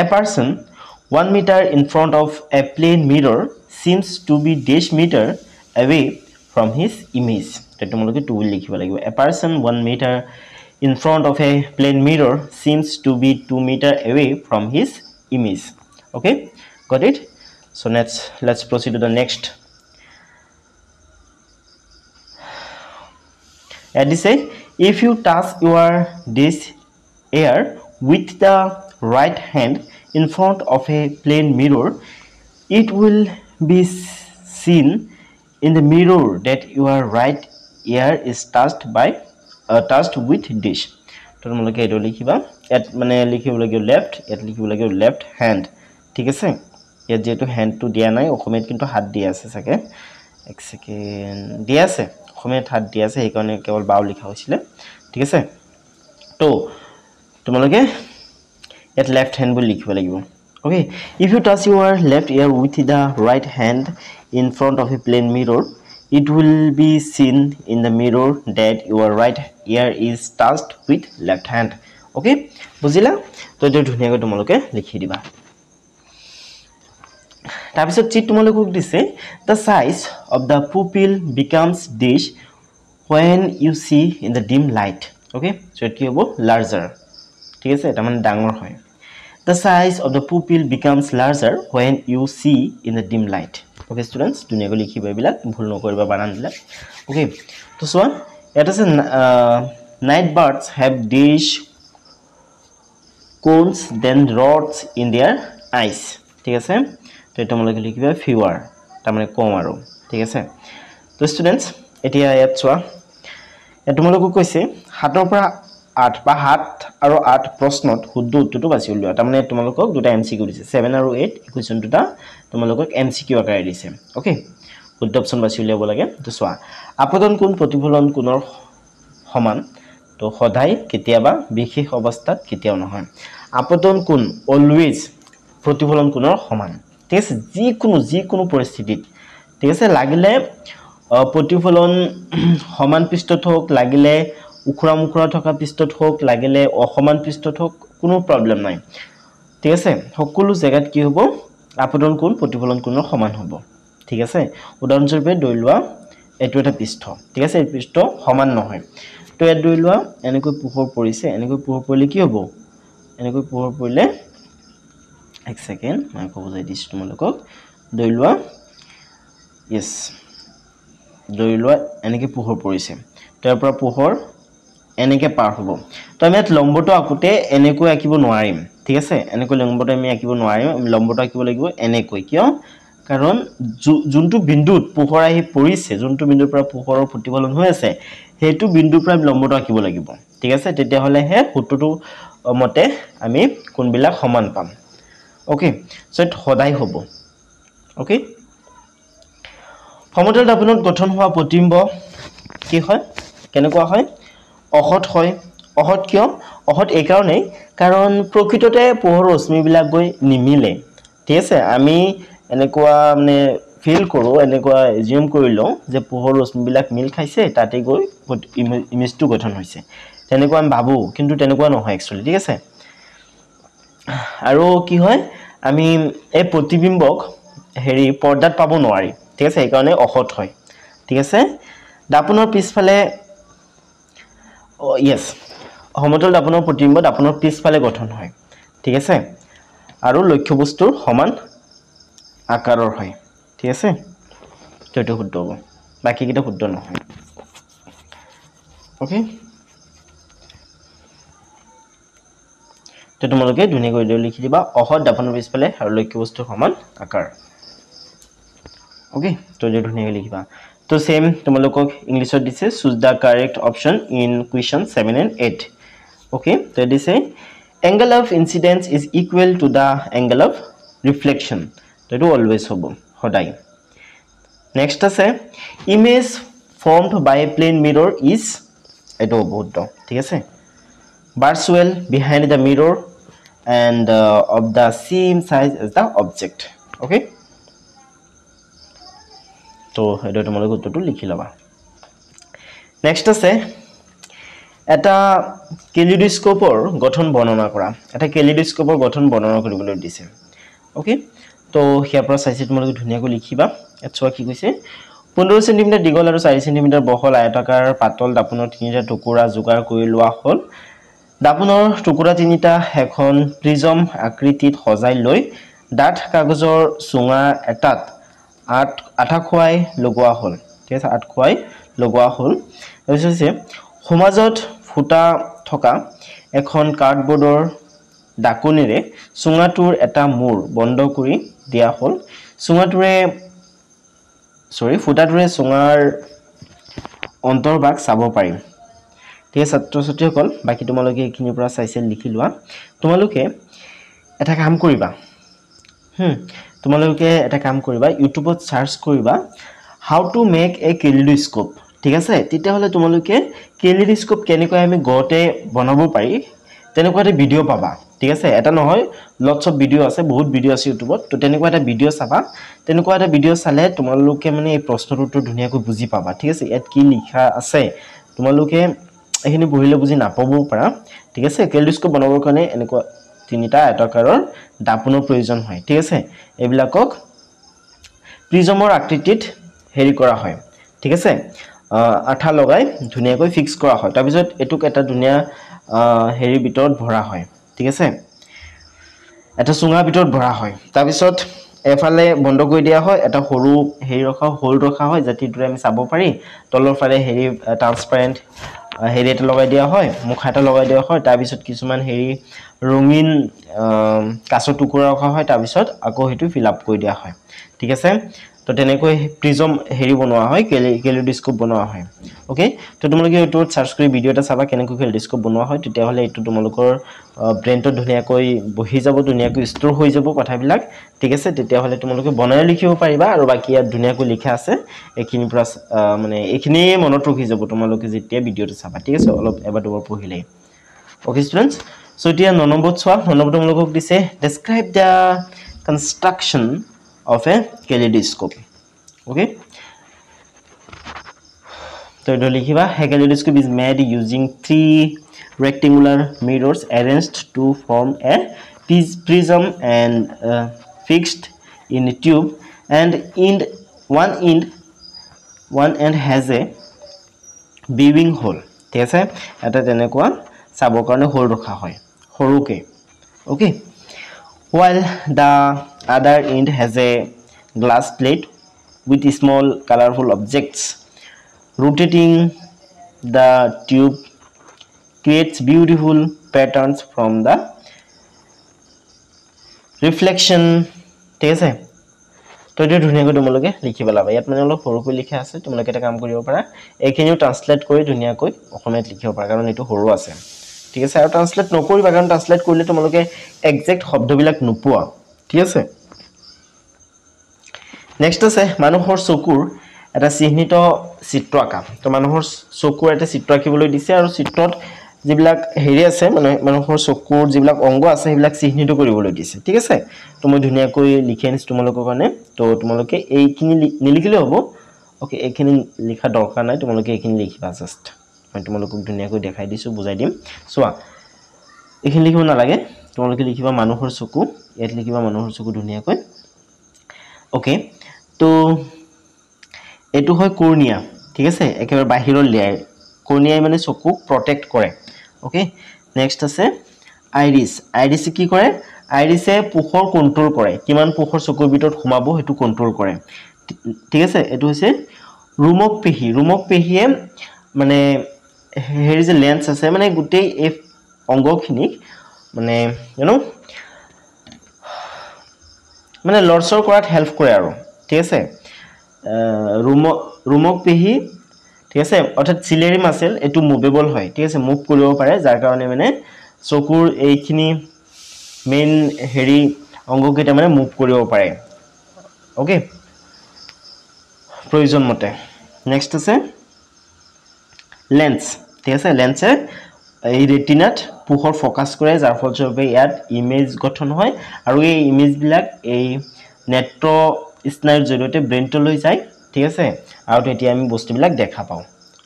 a person 1 meter in front of a plane mirror seems to be dash meter away from his image তে তোমালোকে টু বুলি লিখিব লাগিব a person 1 meter in front of a plane mirror seems to be 2 meter away from his image okay got it so let's proceed to the next and they say if you touch your dish air with the right hand in front of a plane mirror, it will be seen in the mirror that your right ear is touched with dish. তো তোমালোকে এটো লিখিবা at মানে লিখিব লাগিব left at লিখিব লাগিব left hand ঠিক আছে ইয়াত যেটো হ্যান্ডটো দিয়া নাই অসমীয়াত কিন্তু হাত দিয়া আছে সাকে এক সেকেন্ড দিয়া আছে অসমীয়াত হাত দিয়া আছে এই কাৰণে কেৱল বাও লিখা হৈছিল ঠিক আছে তো তোমালোকে এট লেফট হ্যান্ড বুলি লিখিব লাগিব okay if you touch your left ear with the right hand in front of a plane mirror it will be seen in the mirror that your right ear is touched with left hand okay বুজিলা তো এটো ধুনিয়াকৈ তোমালোকে লিখি দিবা তাৰ পিছত seat তোমালোকক দিছে the size of the pupil becomes dish when you see in the dim light okay so it কি হ'ব larger ঠিক আছে এটা মানে ডাঙৰ হয় The size of the pupil becomes larger when you see in the dim light. Okay, students, ধুনিয়াকৈ লিখিবা এবিলাক ভুল নকৰিবা বানানবিলাক okay তো সোৱা এটা আছে night birds have dish cones then rods in their eyes ঠিক আছে তো এটা তোমালোকে লিখিবা fewer তাৰ মানে কম আৰু ঠিক আছে তো students এতিয়া ইয়াত সোৱা এটা তোমালোকক কৈছে হাতৰ পৰা 8 বা 7 আৰু 8 প্ৰশ্নত শুদ্ধ উত্তৰটো বাছি উলিওৱা তাৰ মানে তোমালোকক দুটা এমসিকিউ দিছে 7 আৰু 8 ইকুৱেশ্যন দুটা তোমালোকক এমসিকিউ আকাৰে দিছে ওকে শুদ্ধ অপচন বাছি উলিয়াব লাগে তো সোৱা আপতন কোণ প্ৰতিফলন কোণৰ সমান তো সদায় কেতিয়াবা বিশেষ অৱস্থাত কেতিয়াও নহয় আপতন কোণ অলৱেজ প্ৰতিফলন কোণৰ সমান ঠিক আছে যিকোনো পৰিস্থিতিত ঠিক আছে লাগিলে প্ৰতিফলন সমান পৃষ্ঠত হোক লাগিলে উখৰা মুখৰা থকা পৃষ্ঠত হোক লাগিলে অসমান পৃষ্ঠত হোক কোনো প্ৰবলেম নাই ঠিক আছে সকলো জায়গাত কি হ'ব আপতন কোণ প্ৰতিফলন কোণৰ সমান হ'ব ঠিক আছে উদাহৰণস্বৰূপে দৈলোৱা এটো এটা পৃষ্ঠ ঠিক আছে এই পৃষ্ঠ সমান নহয় তো এ দৈলোৱা এনেকৈ পোহৰ পৰিছে এনেকৈ পোহৰ পৰিলে কি হ'ব এনেকৈ পোহৰ পৰিলে এক সেকেন্ড মই বুজাই দিছো তোমালোকক দৈলোৱা yes দৈলোৱা এনেকৈ পোহৰ পৰিছে তাৰ পৰা পোহৰ এনেকে পাৰ হ'ব তো আমি ইয়াত লম্বটো আকুতে এনেকৈ আকিব নোৱাৰিম ঠিক আছে এনেকৈ লম্বটো আমি আকিব নোৱাৰিম আমি লম্বটো আকিব লাগিব এনেকৈ কিয় কাৰণ যোনটো বিন্দুত পোহৰ আহি পৰিছে যোনটো বিন্দুৰ পৰা পোহৰৰ প্ৰতিফলন হৈ আছে হেতু বিন্দুৰ পৰা লম্বটো আকিব লাগিব ঠিক আছে তেতিয়া হলে হে সূত্ৰটো মতে আমি কোনবিলাক সমান পাম ওকে সো এটা সদায় হ'ব ওকে সমতল দাপনত গঠন হোৱা প্ৰতিবিম্ব কি হয় কেনেকুৱা হয় অহত হয় অহত কিয় অহত এই কাৰণেই কাৰণ প্ৰকৃততে পোহৰ ৰশ্মিবিলাক গৈ নিমিলে ঠিক আছে আমি এনেকুৱা মানে ফিল কৰো এনেকুৱা এজিউম কৰিলো যে পোহৰ ৰশ্মিবিলাক মিল খাইছে তাতে গৈ ইমেজটো গঠন হৈছে তেনেকুৱা আমি ভাবো কিন্তু তেনেকুৱা নহয় একচুয়ালি ঠিক আছে আৰু কি হয় আমি এই প্ৰতিবিম্বক হেৰি পৰ্দাত পাব নোৱাৰি ঠিক আছে এই কাৰণে অহত হয় ঠিক আছে দাপনৰ পিছফালে yes সমতল দাপনৰ প্ৰতিবিম্ব দাপনৰ পিছফালে গঠন হয় ঠিক আছে আৰু লক্ষ্য বস্তুৰ সমান আকাৰৰ হয় ঠিক আছে তো এটো শুদ্ধ হ'ব বাকি কিটা শুদ্ধ নহয় ওকে তো তোমালোকে ধুনিয়াকৈ লিখি দিবা অহত দাপনৰ পিছফালে আৰু লক্ষ্য বস্তুৰ সমান আকাৰ ওকে তো যে ধুনিয়াকৈ লিখিবা তো সেম তোমালোকক ইংলিশত দিছে choose the correct option in question 7 and 8 okay তো দিছে angle of incidence is equal to the angle of reflection তো এটো অলওয়েজ হ'ব সদায় নেক্সট আছে image formed by a plane mirror is এটো বহুত ঠিক আছে birds well behind the mirror and of the same size as the object okay তো এটো তোমালোক উত্তৰটো লিখি লবা নেক্সট আছে এটা কেলিডোস্কোপৰ গঠন বৰ্ণনা কৰা এটা কেলিডোস্কোপৰ গঠন বৰ্ণনা কৰিবলৈ দিছে ওকে তো হিয়াৰ পৰা চাইছে তোমালোক ধুনিয়াকৈ লিখিবা এটছোৱা কি কৈছে 15 সেমি দীঘল আৰু 4 সেমি বহল আয়তাকাৰ পাতল দাপনৰ তিনিটা টুকুৰা যোগাৰ কৰি লোৱা হ'ল দাপনৰ টুকুৰা তিনিটা এখন প্ৰিজম আকৃতিত সজাই লৈ ডাঠ কাগজৰ সুঙা এটাত আঠা খুৱাই লগোৱা হ'ল ঠিক আছে আঠ খুৱাই লগোৱা হ'ল তাৰপিছত সমাজত ফুটা থকা এখন কাৰ্ডবোৰ্ডৰ ডাকনিৰে চুঙাটোৰ এটা মূৰ বন্ধ কৰি দিয়া হ'ল ফুটাটোৰে চুঙাৰ অন্তৰ্ভাগ চাব পাৰিম ঠিক আছে ছাত্ৰ ছাত্ৰীসকল বাকি তোমালোকে এইখিনিৰ পৰা চাইছে লিখি লোৱা তোমালোকে এটা কাম কৰিবা ইউটিউবত সাৰ্চ কৰিবা how to make a kaleidoscope ঠিক আছে তেতিয়া হলে তোমালোকে কেলিডোস্কোপ কেনেকৈ আমি ঘৰতে বনাব পাৰি তেনেকুৱা এটা ভিডিও পাবা ঠিক আছে এটা নহয় লটস অফ ভিডিও আছে বহুত ভিডিও আছে ইউটিউবত তো তেনেকুৱা এটা ভিডিও চাবা তেনেকুৱা এটা ভিডিও চালে তোমালোকে মানে এই প্ৰশ্নটো ধুনীয়াকৈ বুজি পাবা ঠিক আছে ইয়াত কি লিখা আছে তোমালোকে এখিনি বহিলে বুজি নাপাবও পাৰা ঠিক আছে কেলিডোস্কোপ বনাবৰ কাৰণে এনেকুৱা তিনিটা আয়তাকাৰৰ দাপনৰ প্ৰয়োজন হয় ঠিক আছে এবিলাকক প্ৰিজমৰ আকৃতিত হেৰি কৰা হয় ঠিক আছে আঠা লগাই ধুনীয়াকৈ ফিক্স কৰা হয় তাৰ পিছত এটুক এটা ধুনীয়া হেৰি ভিতৰত ভৰা হয় ঠিক আছে এটা চুঙা ভিতৰত ভৰা হয় তাৰ পিছত এফালে বন্ধ কৰি দিয়া হয় এটা সৰু হেৰি ৰখা হোল ৰখা হয় যাতে দুৰে আমি চাব পাৰি তলৰ ফালে হেৰি ট্ৰান্সপাৰেন্ট হেৰি এটা লগাই দিয়া হয় মুখা এটা লগাই দিয়া হয় তাৰ পিছত কিছুমান হেৰি ৰঙিন কাঁচৰ টুকুৰা ৰখা হয় তাৰ পিছত আকৌ হেতু ফিল আপ কৰি দিয়া হয় ঠিক আছে তো তেনেকৈ প্ৰিজম হেৰি বনোৱা হয় কেলিডোস্কোপ বনোৱা হয় ওকে তো তোমালোকে ইউটিউবত সাৰ্চ কৰি ভিডিও এটা চাবা কেনেকৈ কেলিডোস্কোপ বনোৱা হয় তেতিয়া হলে এটো তোমালোকৰ ব্ৰেইনটো ধুনীয়াকৈ বহি যাব ধুনীয়াকৈ ষ্টৰ হৈ যাব কথাবিলাক ঠিক আছে তেতিয়া হলে তোমালোকে বনাই লিখিব পাৰিবা আৰু বাকি ইয়াত ধুনীয়াকৈ লিখা আছে এখিনি প্লাস মানে এখিনি মনত ৰখি যাব তোমালোকে যেতিয়া ভিডিওটো চাবা ঠিক আছে অলপ এবাৰ দুবাৰ পঢ়িলে ওকে স্টুডেন্টস সো এতিয়া 9 নম্বৰ চোৱা 9 নম্বৰ তোমালোকক দিছে ডেসক্ৰাইব দা কনস্ট্ৰাকশন of a kaleidoscope okay so to likhiba a kaleidoscope is made using 3 rectangular mirrors arranged to form a prism and fixed in a tube and one end has a viewing hole ঠিক আছে এটা তেনেকুৱা চাবৰ কাৰণে whole ৰখা হয় সৰুকে okay while the other end has a glass plate with small colorful objects rotating the tube creates beautiful patterns from the reflection ঠিক আছে তো এটা ধুনীয়াকৈ তোমালোকে লিখিব লাগিব ইয়াত মানে অলপ সৰুকৈ লিখা আছে তোমালোকে এটা কাম কৰিব পাৰা এইখিনিও ট্ৰান্সলেট কৰি ধুনীয়াকৈ অসমীয়াত লিখিব পাৰা কাৰণ এটো সৰু আছে ঠিক আছে আৰু ট্ৰান্সলেট নকৰিবা কাৰণ ট্ৰান্সলেট কৰিলে তোমালোকে এক্সাক্ট শব্দবিলাক নোপোৱা ঠিক আছে নেক্সট আছে মানুহৰ চকুৰ এটা চিহ্নিত চিত্ৰ আঁকা তো মানুহৰ চকুৰ এটা চিত্ৰ আঁকিবলৈ দিছে আৰু চিত্ৰত যিবিলাক হেৰি আছে মানে মানুহৰ চকুৰ যিবিলাক অংগ আছে সেইবিলাক চিহ্নিত কৰিবলৈ দিছে ঠিক আছে তো মই ধুনীয়াকৈ লিখি আনিছো তোমালোকৰ কাৰণে তো তোমালোকে এইখিনি নিলিখিলে হ'ব ওকে এইখিনি লিখা দৰকাৰ নাই তোমালোকে এইখিনি লিখিবা জাস্ট মই তোমালোকক ধুনীয়াকৈ দেখাই দিছো বুজাই দিম চোৱা এইখিনি লিখিব নালাগে তোমালোকে লিখিবা মানুহৰ চকু ইয়াত লিখিবা মানুহৰ চকু ধুনীয়াকৈ ওকে তো এটো হয় কৰ্নিয়া ঠিক আছে একেবাৰে বাহিৰৰ লেয়াৰ কৰ্নিয়াই মানে চকুক প্ৰটেক্ট কৰে ওকে নেক্সট আছে আইৰিছ কি কৰে আইৰিছে পোহৰ কন্ট্ৰোল কৰে কিমান পোহৰ চকুৰ ভিতৰত সোমাব হেতু কন্ট্ৰোল কৰে ঠিক আছে এটো হৈছে ৰুমক পেহিয়ে মানে হেৰি যে লেন্স আছে মানে গুটেই এই অংগখিনি মানে ইউ নো মানে লৰছৰ কৰাত হেল্প কৰে আৰু ঠিক আছে ৰুমক পেহি ঠিক আছে অৰ্থাৎ চিলেৰি মাসেল এটো মুভেবল হয় ঠিক আছে মুভ কৰিব পাৰে যাৰ কাৰণে মানে চকুৰ এইখিনি মেইন হেৰি অংগকেইটা মানে মুভ কৰিব পাৰে ওকে প্ৰয়োজন মতে নেক্সট আছে লেন্স ঠিক আছে লেন্সে এই ৰেটিনাত পোহৰ ফোকাস কৰে যাৰ ফলস্বৰূপে ইয়াত ইমেজ গঠন হয় আৰু এই ইমেজ বিলাক এই নেত্ৰ স্নায়ুৰ জৰিয়তে ব্ৰেইনলৈ যায় ঠিক আছে আৰু তেতিয়া আমি বস্তুবিলাক দেখা পাওঁ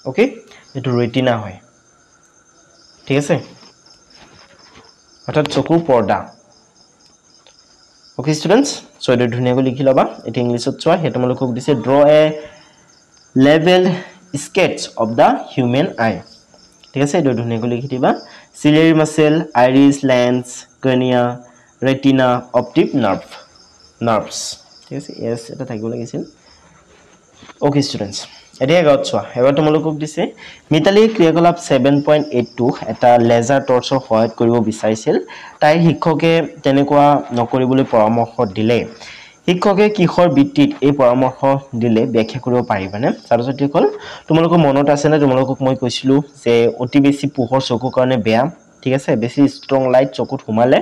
ওকে এটো ৰেটিনা হয় ঠিক আছে অৰ্থাৎ চকুৰ পৰ্দা ওকে স্টুডেন্টস সো এটা ধুনীয়াকৈ লিখি লবা এটা ইংলিশত চোৱা হে তোমালোকক দিছে ড্ৰ এ লেভেল sketch of the human eye ঠিক আছে এটা ধুনীয়াকৈ লিখি দিবা ciliary muscle iris lens cornea retina optic nerves ঠিক আছে এস এটা থাকিব লাগিছিল ওকে স্টুডেন্টস এতিয়া গাঁৱত চোৱা এবাৰ তোমালোকক দিছে মিতালী ক্ৰিয়াকলাপ 7.82 এটা লেজাৰ টৰ্চৰ সহায়ত কৰিব বিচাৰিছিল তাইৰ শিক্ষকে তেনেকুৱা নকৰিবলৈ পৰামৰ্শ দিলে শিক্ষকে কিশোৰ বৃত্তিত এই পৰামৰ্শ দিলে ব্যাখ্যা কৰিব পাৰিবানে ছাত্ৰ-ছাত্ৰীসকল তোমালোকৰ মনত আছে নে তোমালোকক মই কৈছিলো যে অতি বেছি পোহৰ চকুৰ কাৰণে বেয়া ঠিক আছে বেছি ষ্ট্ৰং লাইট চকুত সোমালে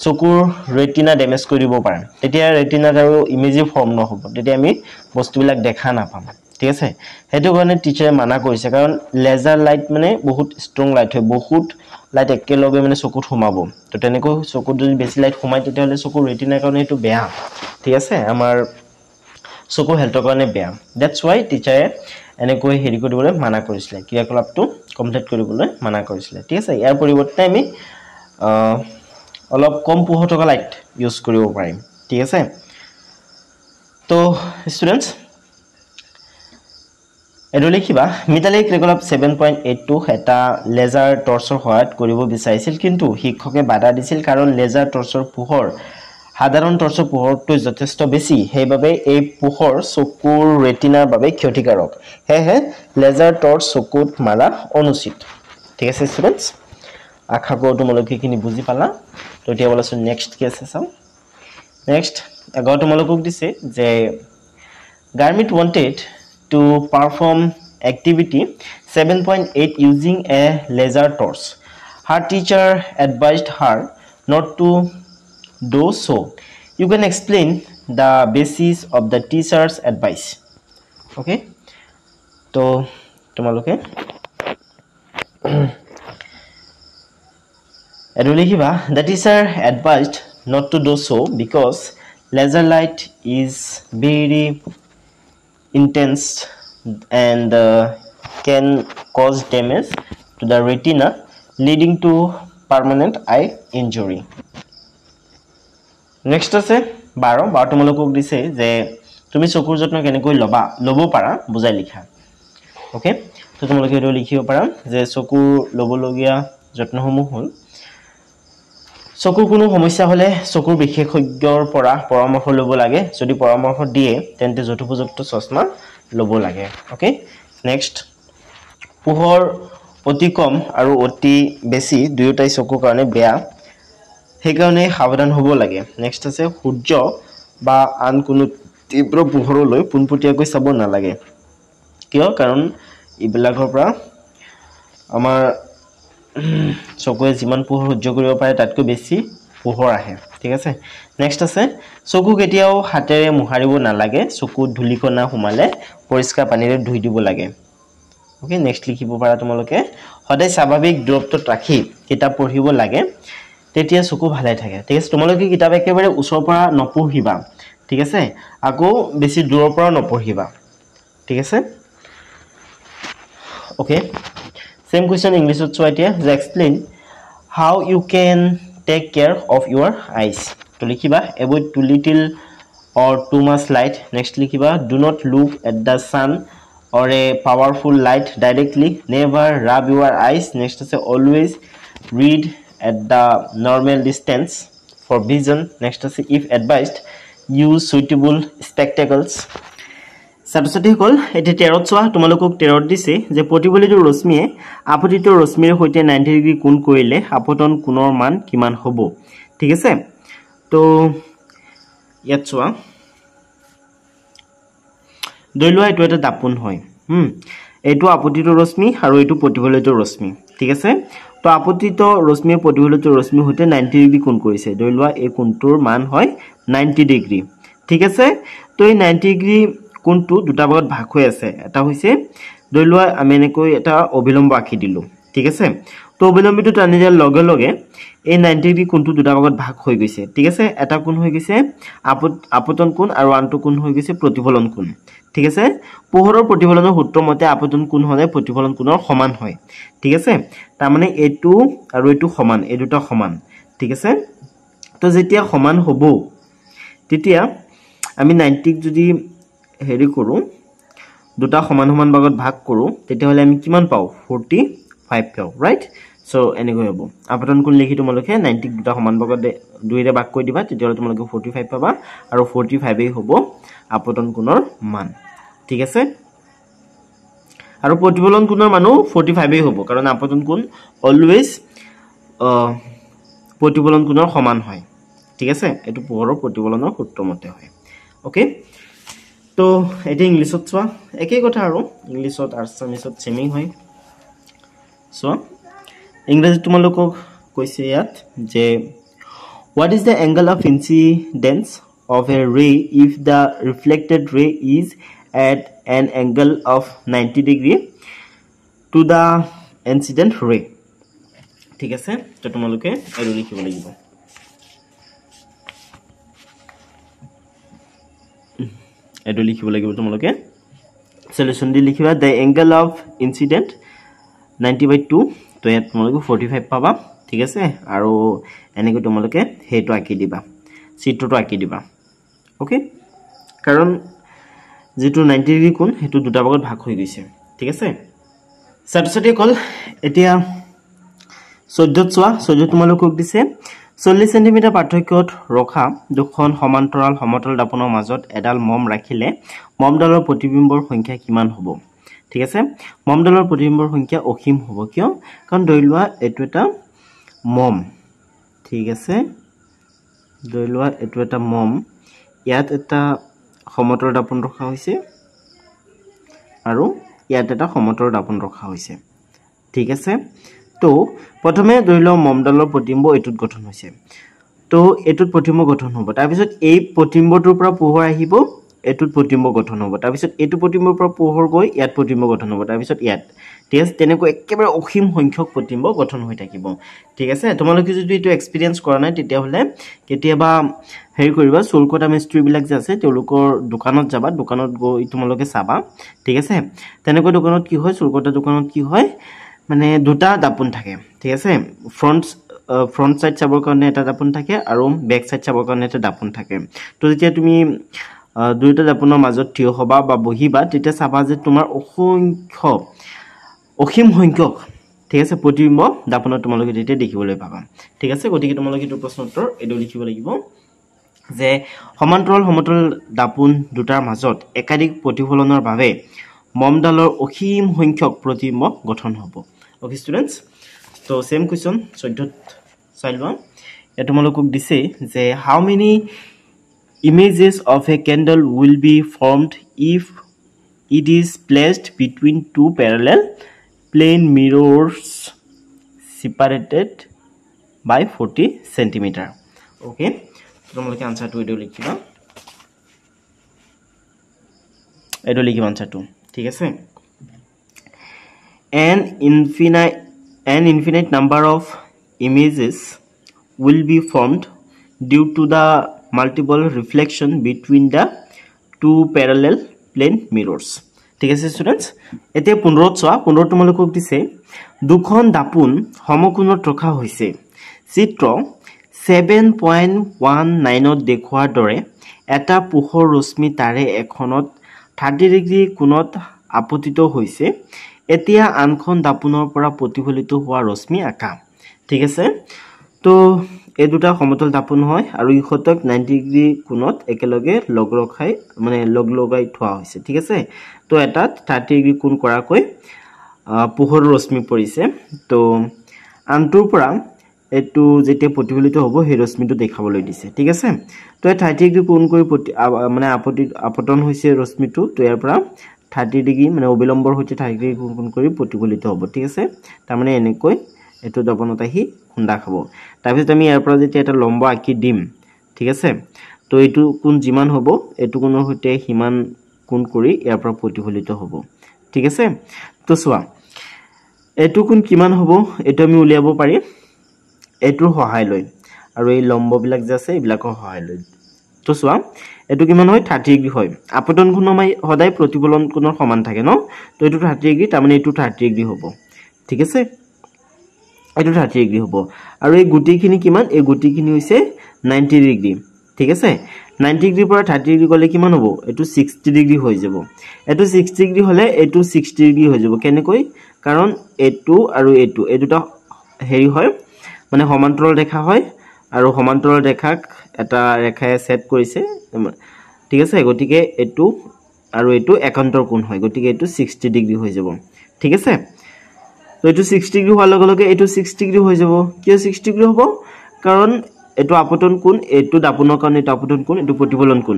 চকুৰ ৰেটিনা ড্যামেজ কৰি দিব পাৰে তেতিয়া ৰেটিনাত আৰু ইমেজিভ ফৰ্ম নহব তেতিয়া আমি বস্তুবিলাক দেখা নাপাম ঠিক আছে হেতু কাৰণে টিচাৰে মানা কৰিছে কাৰণ লেজাৰ লাইট মানে বহুত ষ্ট্ৰং লাইট হয় বহুত লাইট একেলগে মানে চকুত সোমাব তো তেনেকৈ চকুত যদি বেছি লাইট সোমাই তেতিয়াহলে চকুৰ ৰেটিনাৰ কাৰণে এটো বেয়া ঠিক আছে আমাৰ চকুৰ হেলথৰ কাৰণে বেয়া দ্যাটস ওয়াই টিচাৰে এনেকৈ হেৰি কৰিবলৈ মানা কৰিছিল ক্ৰিয়াকলাপটো কমপ্লিট কৰিবলৈ মানা কৰিছিল ঠিক আছে ইয়াৰ পৰিৱৰ্তে আমি অলপ কম পোহৰ থকা লাইট ইউজ কৰিব পাৰিম ঠিক আছে তো ষ্টুডেন্টস এটো লিখিবা মিতালী ক্ৰিয়াকলাপ 7.82 এটা লেজাৰ টৰ্চৰ সহায়ত কৰিব বিচাৰিছিল কিন্তু শিক্ষকে বাধা দিছিল কাৰণ লেজাৰ টৰ্চৰ পোহৰ সাধাৰণ টৰ্চৰ পোহৰটো যথেষ্ট বেছি সেইবাবে এই পোহৰ চকুৰ ৰেটিনাৰ বাবে ক্ষতিকাৰক হেহে লেজাৰ টৰ্চ চকুত মাৰা অনুচিত ঠিক আছে ষ্টুডেন্টস আশা কৰো তোমালোকে কিনি বুজি পালা তো এতিয়া বলছো নেক্সট কি আছে চাও নেক্সট আগত তোমালোকক দিছে যে Garmit wanted to perform activity 7.8 using a laser torch. Her teacher advised her not to do so. You can explain the basis of the teacher's advice. Okay? So, tomaloke the teacher advised not to do so because laser light is very intense and can cause damage to the retina leading to permanent eye injury. Next আছে 12 তোমালোকক দিছে যে তুমি চকুৰ যত্ন কেনেকৈ লব পাৰা বুজাই লিখা ওকে তো তোমালোকে এটো লিখিব পাৰা যে চকুৰ লবলগীয়া যত্নসমূহ হল চকুৰ কোনো সমস্যা হলে চকুৰ বিশেষজ্ঞৰ পৰা পৰামৰ্শ লব লাগে যদি পৰামৰ্শ দিয়ে তেন্তে যথোপযুক্ত চশমা লব লাগে ওকে নেক্সট পোহৰ অতি কম আৰু অতি বেছি দুয়োটাই চকুৰ কাৰণে বেয়া হেকাৰণে সাৱধান হ'ব লাগে নেক্সট আছে সূৰ্য বা আন কোনো তীব্ৰ পোহৰলৈ পুনপটিয়াকৈ চাব নালাগে কিয় কাৰণ ইবিলাকৰ পৰা আমাৰ চকুৱে যিমান পোহৰ সহ্য কৰিব পাৰে তাতকৈ বেছি পোহৰ আহে ঠিক আছে নেক্সট আছে চকু কেতিয়াও হাতেৰে মুহাৰিব নালাগে চকুত ধুলিকণা সোমালে পৰিষ্কাৰ পানীৰে ধুই দিব লাগে ওকে নেক্সট লিখিব পাৰা তোমালোকে সদায় স্বাভাৱিক দূৰত্বত ৰাখি কিতাপ পঢ়িব লাগে তেতিয়া চকু ভালে থাকে ঠিক আছে তোমালোকে কিতাপ একেবাৰে ওচৰৰ পৰা নপঢ়িবা ঠিক আছে আকৌ বেছি দূৰৰ পৰা নপঢ়িবা ঠিক আছে okay Same question English so idea explain how you can take care of your eyes to likhiba avoid too little or too much light next likhiba do not look at the sun or a powerful light directly never rub your eyes next is always read at the normal distance for vision next is if advised use suitable spectacles ছাত্রছাত্রী হল এতে 13 চোৱা তোমালোকক 13 দিছে যে প্ৰতিফলিত ৰশ্মিয়ে আপতিত ৰশ্মিৰ সৈতে 90 ডিগ্ৰী কোণ কৰিলে আপতন কোণৰ মান কিমান হ'ব ঠিক আছে তো ইয়াত চোৱা দৈলোৱা এটো এটা দাপন হয় এটো আপতিত ৰশ্মি আৰু এটো প্ৰতিফলিত ৰশ্মি ঠিক আছে তো আপতিত ৰশ্মিয়ে প্ৰতিফলিত ৰশ্মিৰ সৈতে 90 ডিগ্ৰী কোণ কৰিছে দৈলোৱা এই কোণটোৰ মান হয় 90 ডিগ্ৰী ঠিক আছে তো এই 90 ডিগ্ৰী কোণটো দুটা ভাগত ভাগ হৈ আছে এটা হৈছে দৈলোৱা আমি এনেকৈ এটা অবিলম্ব আঁকি দিলো ঠিক আছে তো অবিলম্বিটো টানি দিয়াৰ লগে লগে এই 90 ডিগ্ৰী কোণটো দুটা ভাগত ভাগ হৈ গৈছে ঠিক আছে এটা কোণ হৈ গৈছে আপতন কোণ আৰু আনটো কোণ হৈ গৈছে প্ৰতিফলন কোণ ঠিক আছে পোহৰৰ প্ৰতিফলনৰ সূত্ৰ মতে আপতন কোণ হলে প্ৰতিফলন কোণৰ সমান হয় ঠিক আছে তাৰ মানে এটো আৰু এটো সমান এই দুটা সমান ঠিক আছে তো যেতিয়া সমান হ'ব তেতিয়া আমি 90 যদি হেৰি কৰো দুটা সমান সমান ভাগত ভাগ কৰো তেতিয়া হলে আমি কিমান পাও 45 পাও ৰাইট সো এনেকৈ হ'ব আপতন কোণ লিখি তোমালোকে 90 দুটা সমান ভাগত দুইৰে ভাগ কৰি দিবা তেতিয়া হলে তোমালোকে 45 পাবা আৰু 45 এই হ'ব আপতন কোণৰ মান ঠিক আছে আৰু প্ৰতিফলন কোণৰ মানো 45 হ'ব কাৰণ আপতন কোণ অলৱেজ প্ৰতিফলন কোণৰ সমান হয় ঠিক আছে এটো পোহৰৰ প্ৰতিফলনৰ সূত্ৰ মতে হয় ওকে তো এটি ইংলিশত চোৱা একেই কথা আৰু ইংলিশত আছামিছত সেমই হয় সো ইংৰাজীত তোমালোকক কৈছে ইয়াত যে what is the angle of incidence of a ray if the reflected ray is at an angle of 90 degree to the incident ray ঠিক আছে তো তোমালোকে এটো লিখিব লাগিব এটো লিখিব লাগিব তোমালোকে সলিউশন দি লিখিবা the angle of incident 90/2 তো ইয়াত তোমালোকে 45 পাবা ঠিক আছে আৰু এনেকৈ তোমালোকে হেটো আকি দিবা চিত্ৰটো আকি দিবা ওকে কাৰণ যেটো 90 ডিগ্ৰী কোণ হেটো দুটা ভাগত ভাগ হৈ গৈছে ঠিক আছে ছাত্ৰছাত্ৰী কল এতিয়া 14 চোৱা 14 তোমালোকক দিছে 40 সেমি পাৰ্থক্যত ৰখা দুখন সমান্তৰাল সমতল দাপনৰ মাজত এডাল মম ৰাখিলে মমডালৰ প্ৰতিবিম্বৰ সংখ্যা কিমান হ'ব ঠিক আছে মমডালৰ প্ৰতিবিম্বৰ সংখ্যা অসীম হ'ব কিয় কাৰণ দৈলোৱা এটো এটা মম ঠিক আছে দৈলোৱা এটো এটা মম ইয়াত এটা সমতল দাপন ৰখা হৈছে আৰু ইয়াত এটা সমতল দাপন ৰখা হৈছে ঠিক আছে তো প্ৰথমে দৈলো মমডালৰ প্ৰতিবিম্ব এটুত গঠন হৈছে তো এটুত প্ৰতিবিম্ব গঠন হ'ব তাৰ পিছত এই প্ৰতিবিম্বটোৰ পৰা পোহৰ আহিব এটুত প্ৰতিবিম্ব গঠন হ'ব তাৰ পিছত এটু প্ৰতিবিম্বৰ পৰা পোহৰ গৈ ইয়াত প্ৰতিবিম্ব গঠন হ'ব তাৰ পিছত ইয়াত ঠিক আছে তেনেকৈ একেবাৰে অসীম সংখ্যক প্ৰতিবিম্ব গঠন হৈ থাকিব ঠিক আছে তোমালোকে যদি এটো এক্সপেৰিয়েন্স কৰা নাই তেতিয়া হলে কেতিয়াবা হেৰি কৰিবা চলকটা মিস্ত্ৰী বিলাক যে আছে তেওঁলোকৰ দোকানত যাবা দোকানত গৈ তোমালোকে চাবা ঠিক আছে তেনেকৈ দোকানত কি হয় চলকটা দোকানত কি হয় মানে দুটা দাপন থাকে ঠিক আছে ফ্ৰন্ট সাইড চাবৰ কাৰণে এটা দাপন থাকে আৰু ব্যাক সাইড চাবৰ কাৰণে এটা দাপন থাকে তো যেতিয়া তুমি দুইটা দাপনৰ মাজত থিয় হবা বা বহিবা তেতিয়া চাবা যে তোমাৰ অসীম সংখ্যক ঠিক আছে প্ৰতিবিম্ব দাপনত তোমালোকে তেতিয়া দেখিবলৈ পাবা ঠিক আছে গতিকে তোমালোকে এইটো প্ৰশ্ন উত্তৰ এটো লিখিব লাগিব যে সমান্তৰাল সমতল দাপন দুটাৰ মাজত একাধিক প্ৰতিফলনৰ বাবে মমডালৰ অসীম সংখ্যক প্ৰতিবিম্ব গঠন হ'ব ওকে স্টুডেন্টস তো সেম কোৱেশ্চন 14th চাইলবা এ তোমালোকক দিছে যে হাউ many images of a candle will be formed if it is placed between two parallel plane mirrors separated by 40 cm okay তোমালোকে আনসারটো এটো লিখিবা এটো লিখিবা আনসারটো ঠিক আছে an infinite number of images will be formed due to the multiple reflection between the two parallel plane mirrors ঠিক আছে students এতিয়া 15 চোৱা 15 তোমালোকক দিছে দুখন দাপন সমকোণত ৰখা হৈছে চিত্ৰ 7.19ত দেখুৱাৰ দৰে এটা পোহৰ ৰশ্মি তাৰে এখনত 30 ডিগ্ৰী কোণত আপতিত হৈছে এতিয়া আনখন দাপনৰ পৰা প্ৰতিফলিত হোৱা ৰশ্মি আকা ঠিক আছে তো এই দুটা সমতল দাপন হয় আৰু ইহঁতক 90 ডিগ্ৰী কোণত একেলগে লগাই থোৱা হৈছে ঠিক আছে তো এটাত 30 ডিগ্ৰী কোণ কৰাকৈ পোহৰ ৰশ্মি পৰিছে তো আনটোৰ পৰা এটো যেতিয়া প্ৰতিফলিত হ'ব সেই ৰশ্মিটো দেখাবলৈ দিছে ঠিক আছে তো 30 ডিগ্ৰী কোণ কৰি আপতন হৈছে ৰশ্মিটো তো ইয়াৰ পৰা 30 ডিগ্ৰী অবিলম্বৰ হৈছে 30 ডিগ্ৰী কোণ কৰি প্ৰতিফলিত হ'ব ঠিক আছে তাৰ এনেকৈ এটো দাপনত আহি খুন্দা খাব তাৰ পিছত আমি ইয়াৰ পৰা যেতিয়া এটা লম্ব আকি দিম ঠিক আছে তো এটো কোণ যিমান হ'ব এটো কোণৰ হৈতে হিমান কোণ কৰি ইয়াৰ পৰা প্ৰতিফলিত হ'ব ঠিক আছে তো চোৱা এটো কোণ কিমান হ'ব এটো আমি উলিয়াব পাৰি এটোৰ সহায় লৈ আৰু এই লম্ব বিলাক যে আছে এইবিলাকৰ সহায় লৈ তো চোৱা এটো কিমান হয় 30 ডিগ্ৰী হয় আপতন কোণ সদায় প্ৰতিফলন কোণৰ সমান থাকে ন তো এটো 30 ডিগ্ৰী তাৰ এটো 30 ডিগ্ৰী হ'ব ঠিক আছে এটো 30 ডিগ্ৰী হ'ব আৰু এই গুটিখিনি কিমান এই গুটিখিনি হৈছে 90 ডিগ্ৰী ঠিক আছে 90 ডিগ্ৰীৰ পৰা 30 ডিগ্ৰী গলে কিমান হ'ব এটো 60 ডিগ্ৰী হৈ যাব এটো 60 ডিগ্ৰী হলে এটো 60 ডিগ্ৰী হৈ যাব কেনেকৈ কাৰণ এটো আৰু এটো এই দুটা হেৰি হয় সমান্তৰাল ৰেখা হয় আৰু সমান্তৰাল ৰেখাক এটা ৰেখায়ে সেট কৰিছে ঠিক আছে গটিকে এটো আৰু এটো একান্তৰ কোণ হয় গটিকে এটো 60 ডিগ্ৰী হৈ যাব ঠিক আছে তো এটো 6 ডিগ্ৰী হোৱাৰ লগে লগে এটো 6 ডিগ্ৰী হৈ যাব কিয় 6 ডিগ্ৰী হ'ব কাৰণ এটো আপতন কোণ এটো দাপনৰ কাৰণে এটো আপতন কোণ এটো প্ৰতিফলন কোণ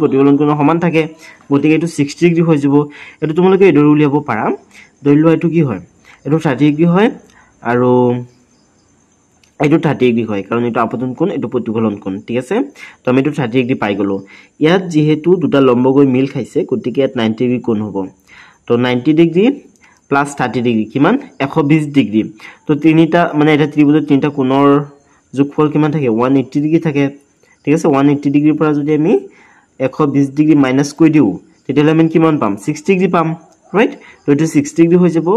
প্ৰতিফলন কোণৰ সমান থাকে গতিকে এটো 60 ডিগ্ৰী হৈ যাব এটো তোমালোকে এদৰ উলিয়াব পাৰা ধৰি লোৱা এটো কি হয় এটো 30 ডিগ্ৰী হয় আৰু এটো 30 ডিগ্ৰী হয় কাৰণ এটো আপতন কোণ এটো প্ৰতিফলন কোণ ঠিক আছে তো আমি এটো 30 ডিগ্ৰী পাই গলো ইয়াত যেহেতু দুটা লম্ব গৈ মিল খাইছে গতিকে ইয়াত 90 ডিগ্ৰী কোণ হ'ব তো 90 ডিগ্ৰী প্লাস 30 ডিগ্ৰী কিমান 120 ডিগ্ৰী তো তিনিটা মানে এটা ত্ৰিভুজৰ তিনিটা কোণৰ যোগফল কিমান থাকে 180 ডিগ্ৰী থাকে ঠিক আছে 180 ডিগ্ৰীৰ পৰা যদি আমি 120 ডিগ্ৰী মাইনাস কৰি দিও তেতিয়াহলে আমি কিমান পাম 60 ডিগ্ৰী পাম ৰাইট তো এটো 60 ডিগ্ৰী হৈ যাব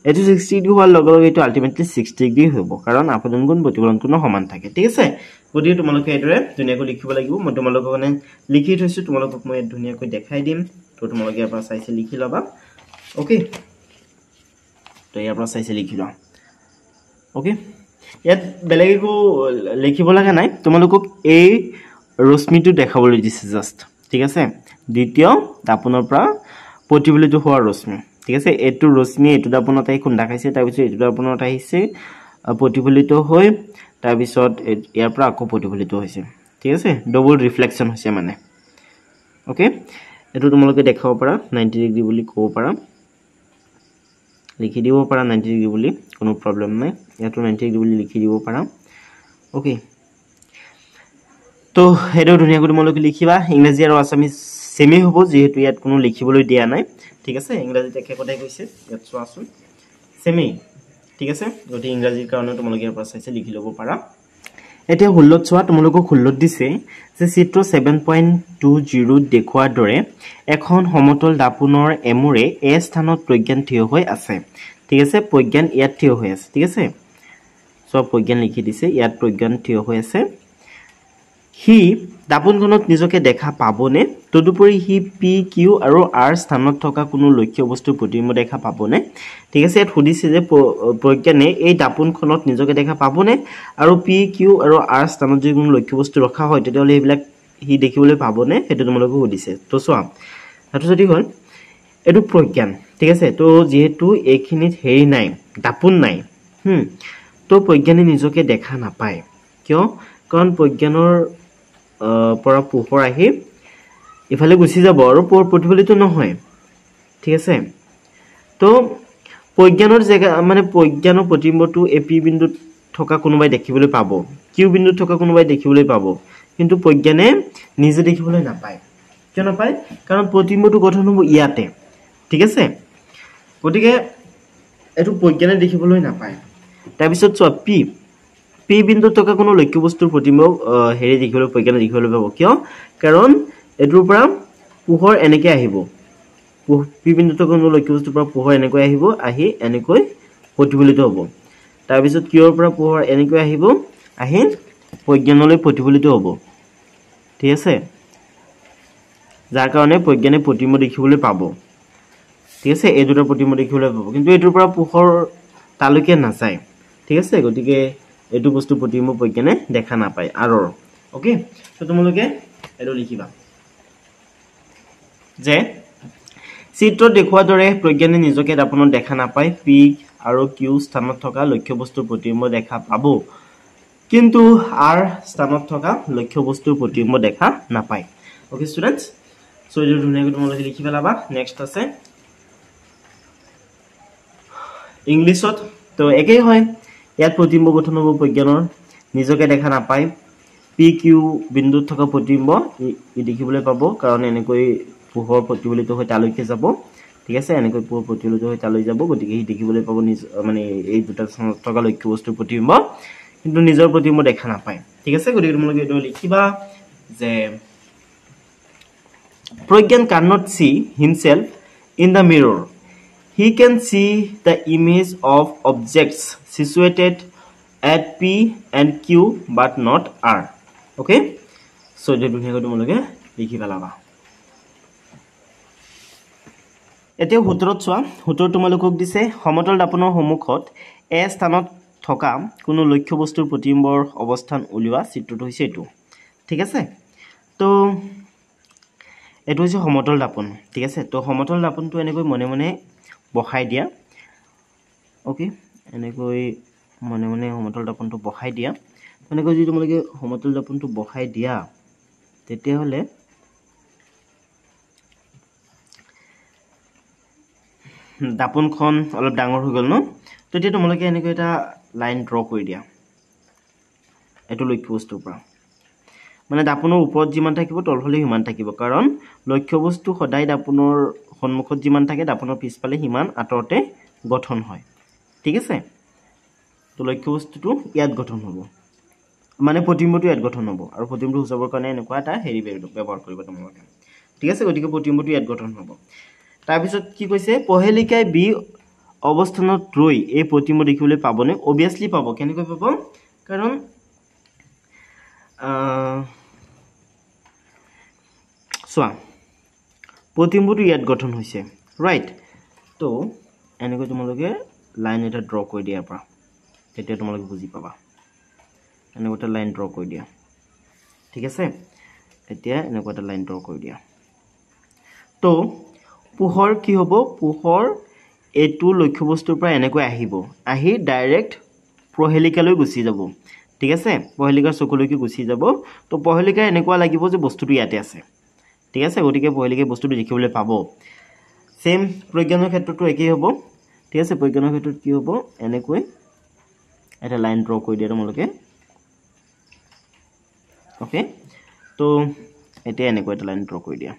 এটো 60 ডিগ্ৰী হোৱাৰ লগে লগে এটো আলটিমেটলি 60 ডিগ্ৰী হ'ব কাৰণ আপতন কোণ প্ৰতিফলন কোণৰ সমান থাকে ঠিক আছে গতিকে তোমালোকে এদৰে ধুনীয়াকৈ লিখিব লাগিব মই তোমালোকক মানে লিখি থৈছো তোমালোকক মই ধুনীয়াকৈ দেখাই দিম তো তোমালোকে ইয়াৰ পৰা চাইছে লিখি লবা ওকে তো ইয়াৰ পৰা চাইছে লিখি লোৱা ওকে ইয়াত বেলেগেকো লিখিব লাগা নাই তোমালোকক এই ৰশ্মিটো দেখাবলৈ দিছে জাস্ট ঠিক আছে দ্বিতীয় দাপনৰ পৰা প্ৰতিফলিত হোৱা ৰশ্মি ঠিক আছে এটো ৰশ্মি এটো দাপনত আহি খুন্দা খাইছে তাৰ পিছত এটো দাপনত আহিছে প্ৰতিফলিত হৈ তাৰ পিছত ইয়াৰ পৰা আকৌ প্ৰতিফলিত হৈছে ঠিক আছে ডবল ৰিফ্লেকশন হৈছে মানে ওকে এটো তোমালোকে দেখাব পাৰা 90 ডিগ্ৰী বুলি ক'ব পাৰা লিখি দিব পাৰা 90 ডিগ্ৰী বুলি কোনো প্ৰবলেম নাই ইয়াতো 90 ডিগ্ৰী বুলি লিখি দিব পাৰা ওকে তো হেডো ধুনিয়া কৰি তোমালোকে লিখিবা ইংৰাজী আৰু আসামিজ সেমে হ'ব যেহেতু ইয়াত কোনো লিখিবলৈ দিয়া নাই ঠিক আছে ইংৰাজী একে কথাই কৈছে ইয়াত চোৱাচোন সেমে ঠিক আছে গতি ইংৰাজীৰ কাৰণে তোমালোকে ইয়াৰ পৰা চাইছে লিখি ল'ব পাৰা এতিয়া 16 চোৱা তোমালোকক 16 দিছে যে চিত্ৰ 7.20 দেখুৱাৰ দৰে এখন সমতল দাপনৰ এমুৰে এ স্থানত প্ৰজ্ঞান থিয় হৈ আছে ঠিক আছে প্ৰজ্ঞান ইয়াত থিয় হৈ আছে ঠিক আছে সব প্ৰজ্ঞান লিখি দিছে ইয়াত প্ৰজ্ঞান থিয় হৈ আছে হি দাপনখনত নিজকে দেখা পাবনে তদুপৰি হি পি কিউ আৰু আৰ স্থানত থকা কোনো লক্ষ্য বস্তু প্ৰতিবিম্ব দেখা পাবনে ঠিক আছে ইয়াত সুধিছে যে প্ৰজ্ঞানে এই দাপনখনত নিজকে দেখা পাবনে আৰু পি কিউ আৰু আৰ স্থানত যদি কোনো লক্ষ্য বস্তু ৰখা হয় তেতিয়াহলে এইবিলাক হি দেখিবলৈ পাবনে হেতু তোমালোকে সুধিছে তো চোৱা হেতু যদি হল এটো প্ৰজ্ঞান ঠিক আছে তো যেহেতু এইখিনিত হেৰি নাই দাপন নাই তো প্ৰজ্ঞানে নিজকে দেখা নাপায় কিয় কাৰণ প্ৰজ্ঞানৰ পৰা পোহৰ আহি ইফালে গুছি যাব আৰু প্ৰতিফলিত নহয় ঠিক আছে তো প্ৰজ্ঞানৰ জায়গা মানে প্ৰজ্ঞানৰ প্ৰতিবিম্বটো এপি বিন্দুত থকা কোনোবাই দেখিবলৈ পাব কিউ বিন্দুত থকা কোনোবাই দেখিবলৈ পাব কিন্তু প্ৰজ্ঞানে নিজে দেখিবলৈ নাপায় কিয় নাপায় কাৰণ প্ৰতিবিম্বটো গঠন হ'ব ইয়াতে ঠিক আছে গতিকে এটো প্ৰজ্ঞানে দেখিবলৈ নাপায় তাৰ পিছত চোৱা পি বিন্দুত থকা কোনো লক্ষ্য বস্তুৰ প্ৰতিবিম্ব হেৰি দেখিবলৈ প্ৰজ্ঞানে দেখিবলৈ পাব কিয় কাৰণ এটোৰ পৰা পোহৰ এনেকৈ আহিব পি বিন্দুত থকা কোনো লক্ষ্য বস্তুৰ পৰা পোহৰ এনেকৈ আহিব আহি এনেকৈ প্ৰতিফলিত হ'ব তাৰ পিছত কিউৰ পৰা পোহৰ এনেকৈ আহিব আহি প্ৰজ্ঞানলৈ প্ৰতিফলিত হ'ব ঠিক আছে যাৰ কাৰণে প্ৰজ্ঞানে প্ৰতিবিম্ব দেখিবলৈ পাব ঠিক আছে এই দুটা প্ৰতিবিম্ব দেখিবলৈ পাব কিন্তু এটোৰ পৰা পোহৰ তালৈকে নাযায় ঠিক আছে গতিকে এটো বস্তু প্ৰতিবিম্ব প্ৰজ্ঞানে দেখা নাপায় আৰৰ ওকে তো তোমালোকে এটো লিখিবা যে চিত্ৰত দেখুৱাৰ দৰে প্ৰজ্ঞানে নিজকে দাপনত দেখা নাপায় পি আৰু কিউ স্থানত থকা লক্ষ্য বস্তুৰ প্ৰতিবিম্ব দেখা পাব কিন্তু আৰ স্থানত থকা লক্ষ্য বস্তুৰ প্ৰতিবিম্ব দেখা নাপায় ওকে ষ্টুডেন্টস সো এটো ধুনীয়াকৈ তোমালোকে লিখি পেলাবা নেক্সট আছে ইংলিছত তো একেই হয় ইয়াত প্ৰতিবিম্ব গঠন হ'ব প্ৰজ্ঞানৰ নিজকে দেখা নাপায় পি কিউ বিন্দুত থকা প্ৰতিবিম্ব ই দেখিবলৈ পাব কাৰণ এনেকৈ পোহৰ প্ৰতিফলিত হৈ তালৈকে যাব ঠিক আছে এনেকৈ পোহৰ প্ৰতিফলিত হৈ তালৈ যাব গতিকে ই দেখিবলৈ পাব মানে এই দুটা স্থানত থকা লক্ষ্য বস্তুৰ প্ৰতিবিম্ব কিন্তু নিজৰ প্ৰতিবিম্ব দেখা নাপায় ঠিক আছে গতিকে তোমালোকে এটো লিখিবা যে Pragyan cannot see himself in the mirror he can see the image of objects situated at P and Q but not R okay so je dhuniyaকৈ তোমালোকে লিখি পেলাবা এতিয়া 17 চোৱা 17 তোমালোকক দিছে সমতল দাপনৰ সন্মুখত এ স্থানত থকা কোনো লক্ষ্য বস্তুৰ প্ৰতিবিম্বৰ অৱস্থান উলিওৱা চিত্ৰটো হৈছে এটো ঠিক আছে তো এটো হৈছে সমতল দাপন ঠিক আছে তো সমতল দাপনটো এনেকৈ মনে মনে বহাই দিয়া ওকে এনেকৈ মনে মনে সমতল দৰ্পণটো বহাই দিয়া এনেকৈ যদি তোমালোকে সমতল দৰ্পণটো বহাই দিয়া তেতিয়াহ'লে দাপোনখন অলপ ডাঙৰ হৈ গ'ল ন তেতিয়া তোমালোকে এনেকৈ এটা লাইন ড্ৰ কৰি দিয়া এটো লক্ষ্যবস্তুৰ পৰা মানে দাপোনৰ ওপৰত যিমান থাকিব তলফালে সিমান থাকিব কাৰণ লক্ষ্যবস্তু সদায় দাপোনৰ সন্মুখত যিমান থাকে দাপোনৰ পিছফালে সিমান আঁতৰতে গঠন হয় ঠিক আছে তো লক্ষ্যবস্তুটো ইয়াত গঠন হ'ব মানে প্ৰতিবিম্বটো ইয়াত গঠন হ'ব আৰু প্ৰতিবিম্বটো সূচাবৰ কাৰণে এনেকুৱা এটা হেৰি ব্যৱহাৰ কৰিব তোমালোকে ঠিক আছে গতিকে প্ৰতিবিম্বটো ইয়াত গঠন হ'ব তাৰ পিছত কি কৈছে পহেলিকাই বি অৱস্থানত ৰৈ এই প্ৰতিবিম্ব দেখিবলৈ পাবনে অবিয়াসলি পাব কেনেকৈ পাব কাৰণ সোৱা প্ৰতিবিম্বটো ইয়াত গঠন হৈছে ৰাইট তো এনেকৈ তোমালোকে লাইন এটা ড্ৰ কৰি দিয়াৰ পৰা তেতিয়া তোমালোকে বুজি পাবা এনেকৈ এটা লাইন ড্ৰ কৰি দিয়া ঠিক আছে এতিয়া এনেকৈ এটা লাইন ড্ৰ কৰি দিয়া তো পোহৰ কি হ'ব পোহৰ এটো লক্ষ্যবস্তুৰ পৰা এনেকৈ আহিব আহি ডাইৰেক্ট প্ৰহেলিকালৈ গুচি যাব ঠিক আছে প্ৰহেলিকাৰ চকুলৈকে গুচি যাব তো প্ৰহেলিকা এনেকুৱা লাগিব যে বস্তুটো ইয়াতে আছে ঠিক আছে গতিকে প্ৰহেলিকাই বস্তুটো দেখিবলৈ পাব সেম প্ৰজ্ঞানৰ ক্ষেত্ৰতো একেই হ'ব ঠিক আছে প্ৰজ্ঞানৰ ক্ষেত্ৰত কি হ'ব এনেকৈ এটা লাইন ড্ৰ কৰি দিয়া তোমালোকে ওকে তো এতিয়া এনেকৈ এটা লাইন ড্ৰ কৰি দিয়া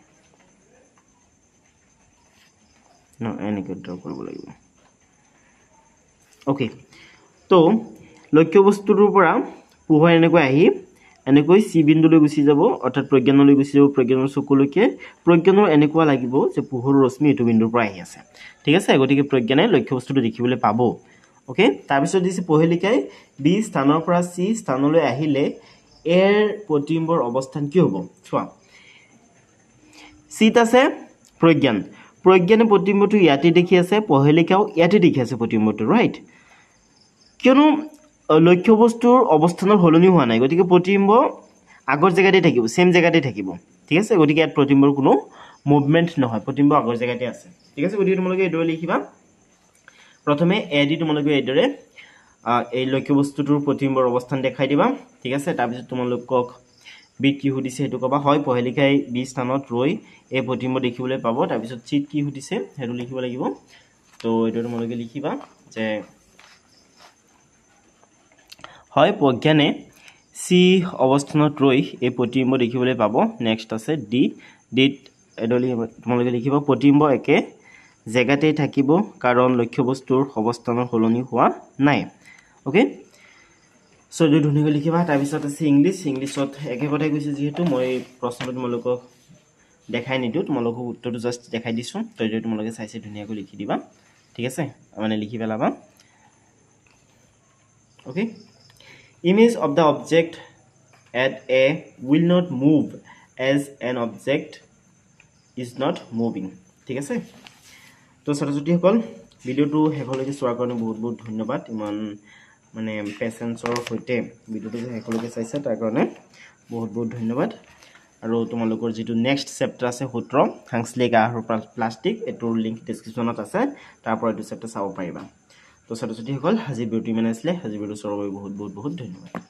no এনেকৈ ড্ৰ কৰিব লাগিব ওকে তো লক্ষ্যবস্তুৰ পৰা পোহৰ এনেকৈ আহি এনেকৈ সি বিন্দুলৈ গুচি যাব অৰ্থাৎ প্ৰজ্ঞানলৈ গুচি যাব প্ৰজ্ঞানৰ চকুলৈকে প্ৰজ্ঞানৰ এনেকুৱা লাগিব যে পোহৰৰ ৰশ্মি এটো বিন্দুৰ পৰা আহি আছে ঠিক আছে গতিকে প্ৰজ্ঞানে লক্ষ্যবস্তুটো দেখিবলৈ পাব ওকে তাৰ পিছত দিছে পহেলিকাই বি স্থানৰ পৰা সি স্থানলৈ আহিলে এৰ প্ৰতিবিম্বৰ অৱস্থান কি হ'ব চোৱা সিত আছে প্ৰজ্ঞানে প্ৰতিবিম্বটো ইয়াতে দেখি আছে পহেলিকাও ইয়াতে দেখি আছে প্ৰতিবিম্বটো ৰাইট কিয়নো লক্ষ্যবস্তুৰ অৱস্থানৰ হলনি হোৱা নাই গতিকে প্ৰতিবিম্ব আগৰ জায়গাতে থাকিব সেম জায়গাতে থাকিব ঠিক আছে গতিকে ইয়াত প্ৰতিবিম্বৰ কোনো মুভমেন্ট নহয় প্ৰতিবিম্ব আগৰ জায়গাতে আছে ঠিক আছে গতিকে তোমালোকে এদৰে লিখিবা প্ৰথমে এ দি তোমালোকে এদৰে এই লক্ষ্যবস্তুটোৰ প্ৰতিবিম্বৰ অৱস্থান দেখাই দিবা ঠিক আছে তাৰ পিছত তোমালোকক বি কি সুধিছে হেতু কবা হয় পহেলিকাই বি স্থানত ৰৈ এই প্ৰতিবিম্ব দেখিবলৈ পাব তাৰ পিছত চিত কি সুধিছে হেতু লিখিব লাগিব তো এটো তোমালোকে লিখিবা যে হয় প্ৰজ্ঞানে সি অৱস্থানত ৰৈ এই প্ৰতিবিম্ব দেখিবলৈ পাব নেক্সট আছে ডি ডিত এডলি তোমালোকে লিখিবা প্ৰতিবিম্ব একে জায়গাতেই থাকিব কাৰণ লক্ষ্যবস্তুৰ অৱস্থানৰ হলনি হোৱা নাই ওকে সো এই ধুনীয়াকৈ লিখিবা তাৰ পিছত আছে ইংলিছত একে কথাই কৈছে যেহেতু মই প্ৰশ্নটো তোমালোকক দেখাই নিদু তোমালোকক উত্তৰটো জাস্ট দেখাই দিছো তো এই তোমালোকে চাইছে ধুনীয়াকৈ লিখি দিবা ঠিক আছে মানে লিখি পেলাবা okay image of the object at A will not move as an object is not moving ঠিক আছে তো সৰস্বতী সকল ভিডিওটো হেকলৈকে চোৱাৰ কাৰণে বহুত বহুত ধন্যবাদ ইমান মানে পেশেন্সৰ সৈতে ভিডিওটো হেকলৈকে চাইছে তাৰ কাৰণে বহুত বহুত ধন্যবাদ আৰু তোমালোকৰ যেটো নেক্সট চেপ্টাৰ আছে সূত্ৰ সাংশ্লিক আহৰ প্লাষ্টিক এটোৰ লিংক ডেসক্ৰিপচনত আছে তাৰ পৰা এটো চেপ্টাৰ চাব পাৰিবা তো সৰস্বতী সকল আজি ভিডিওটো ইমান আছিল আজি ভিডিও চোৱাৰ বাবে বহুত বহুত ধন্যবাদ